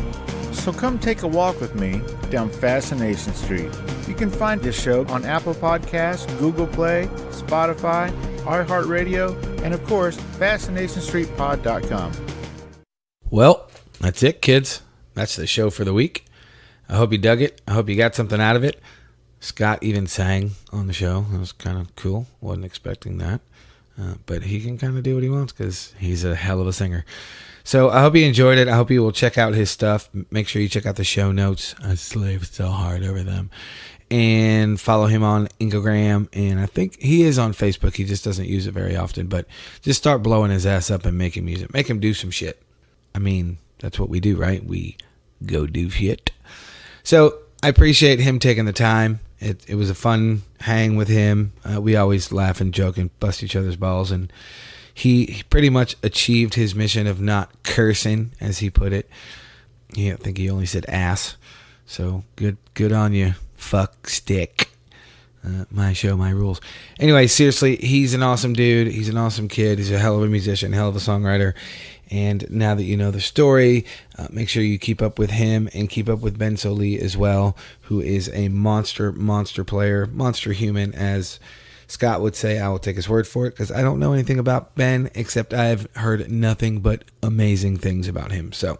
S4: So come take a walk with me down Fascination Street. You can find this show on Apple Podcasts, Google Play, Spotify, iHeartRadio, and of course, FascinationStreetPod.com.
S2: Well, that's it, kids. That's the show for the week. I hope you dug it. I hope you got something out of it. Scott even sang on the show. It was kind of cool. Wasn't expecting that. But he can kind of do what he wants because he's a hell of a singer. So I hope you enjoyed it. I hope you will check out his stuff. Make sure you check out the show notes. I slaved so hard over them. And follow him on Instagram. And I think he is on Facebook. He just doesn't use it very often. But just start blowing his ass up and making music. Make him do some shit. I mean, that's what we do, right? We go do shit. So I appreciate him taking the time. It was a fun hang with him. We always laugh and joke and bust each other's balls. And he pretty much achieved his mission of not cursing, as he put it. I think he only said ass. So good on you, fuck stick. My show, my rules. Anyway, seriously, he's an awesome dude. He's an awesome kid. He's a hell of a musician, hell of a songwriter. And now that you know the story, make sure you keep up with him and keep up with Ben Sollee as well, who is a monster player, monster human, as Scott would say. I will take his word for it because I don't know anything about Ben, except I've heard nothing but amazing things about him. So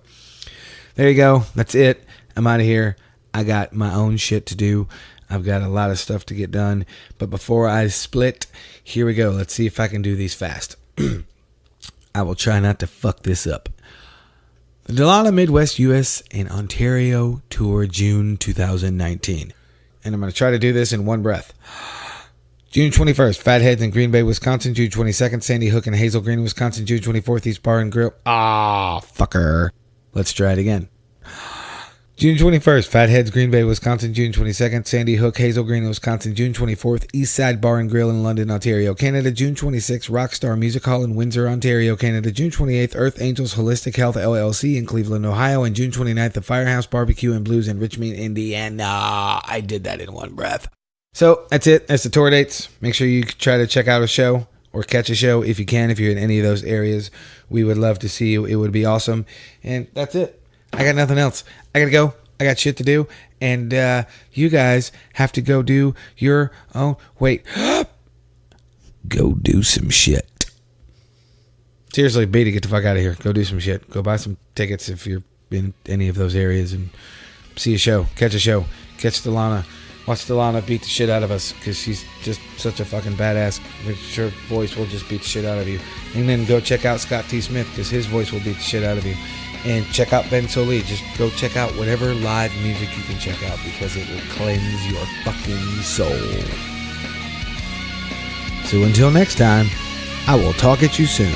S2: there you go. That's it. I'm out of here. I got my own shit to do. I've got a lot of stuff to get done. But before I split, here we go. Let's see if I can do these fast. I will try not to fuck this up. The Dilana Midwest, U.S. and Ontario Tour, June 2019. And I'm going to try to do this in one breath. June 21st, Fatheads in Green Bay, Wisconsin. June 22nd, Sandy Hook in Hazel Green, Wisconsin. June 24th, East Bar and Grill. Fucker. Let's try it again. June 21st, Fatheads, Green Bay, Wisconsin. June 22nd, Sandy Hook, Hazel Green, Wisconsin. June 24th, Eastside Bar and Grill in London, Ontario, Canada. June 26th, Rockstar Music Hall in Windsor, Ontario, Canada. June 28th, Earth Angels Holistic Health LLC in Cleveland, Ohio. And June 29th, the Firehouse Barbecue and Blues in Richmond, Indiana. I did that in one breath. So that's it. That's the tour dates. Make sure you try to check out a show or catch a show if you can. If you're in any of those areas, we would love to see you. It would be awesome. And that's it. I got nothing else. I gotta go. I got shit to do. And you guys have to go do your own. Wait. Go do some shit. Seriously, Beatty, get the fuck out of here. Go do some shit. Go buy some tickets if you're in any of those areas and see a show. Catch a show. Catch Dilana. Watch Dilana beat the shit out of us because she's just such a fucking badass. Her voice will just beat the shit out of you. And then go check out Scott T. Smith because his voice will beat the shit out of you. And check out Ben Sollee. Just go check out whatever live music you can check out because it will cleanse your fucking soul. So until next time, I will talk at you soon.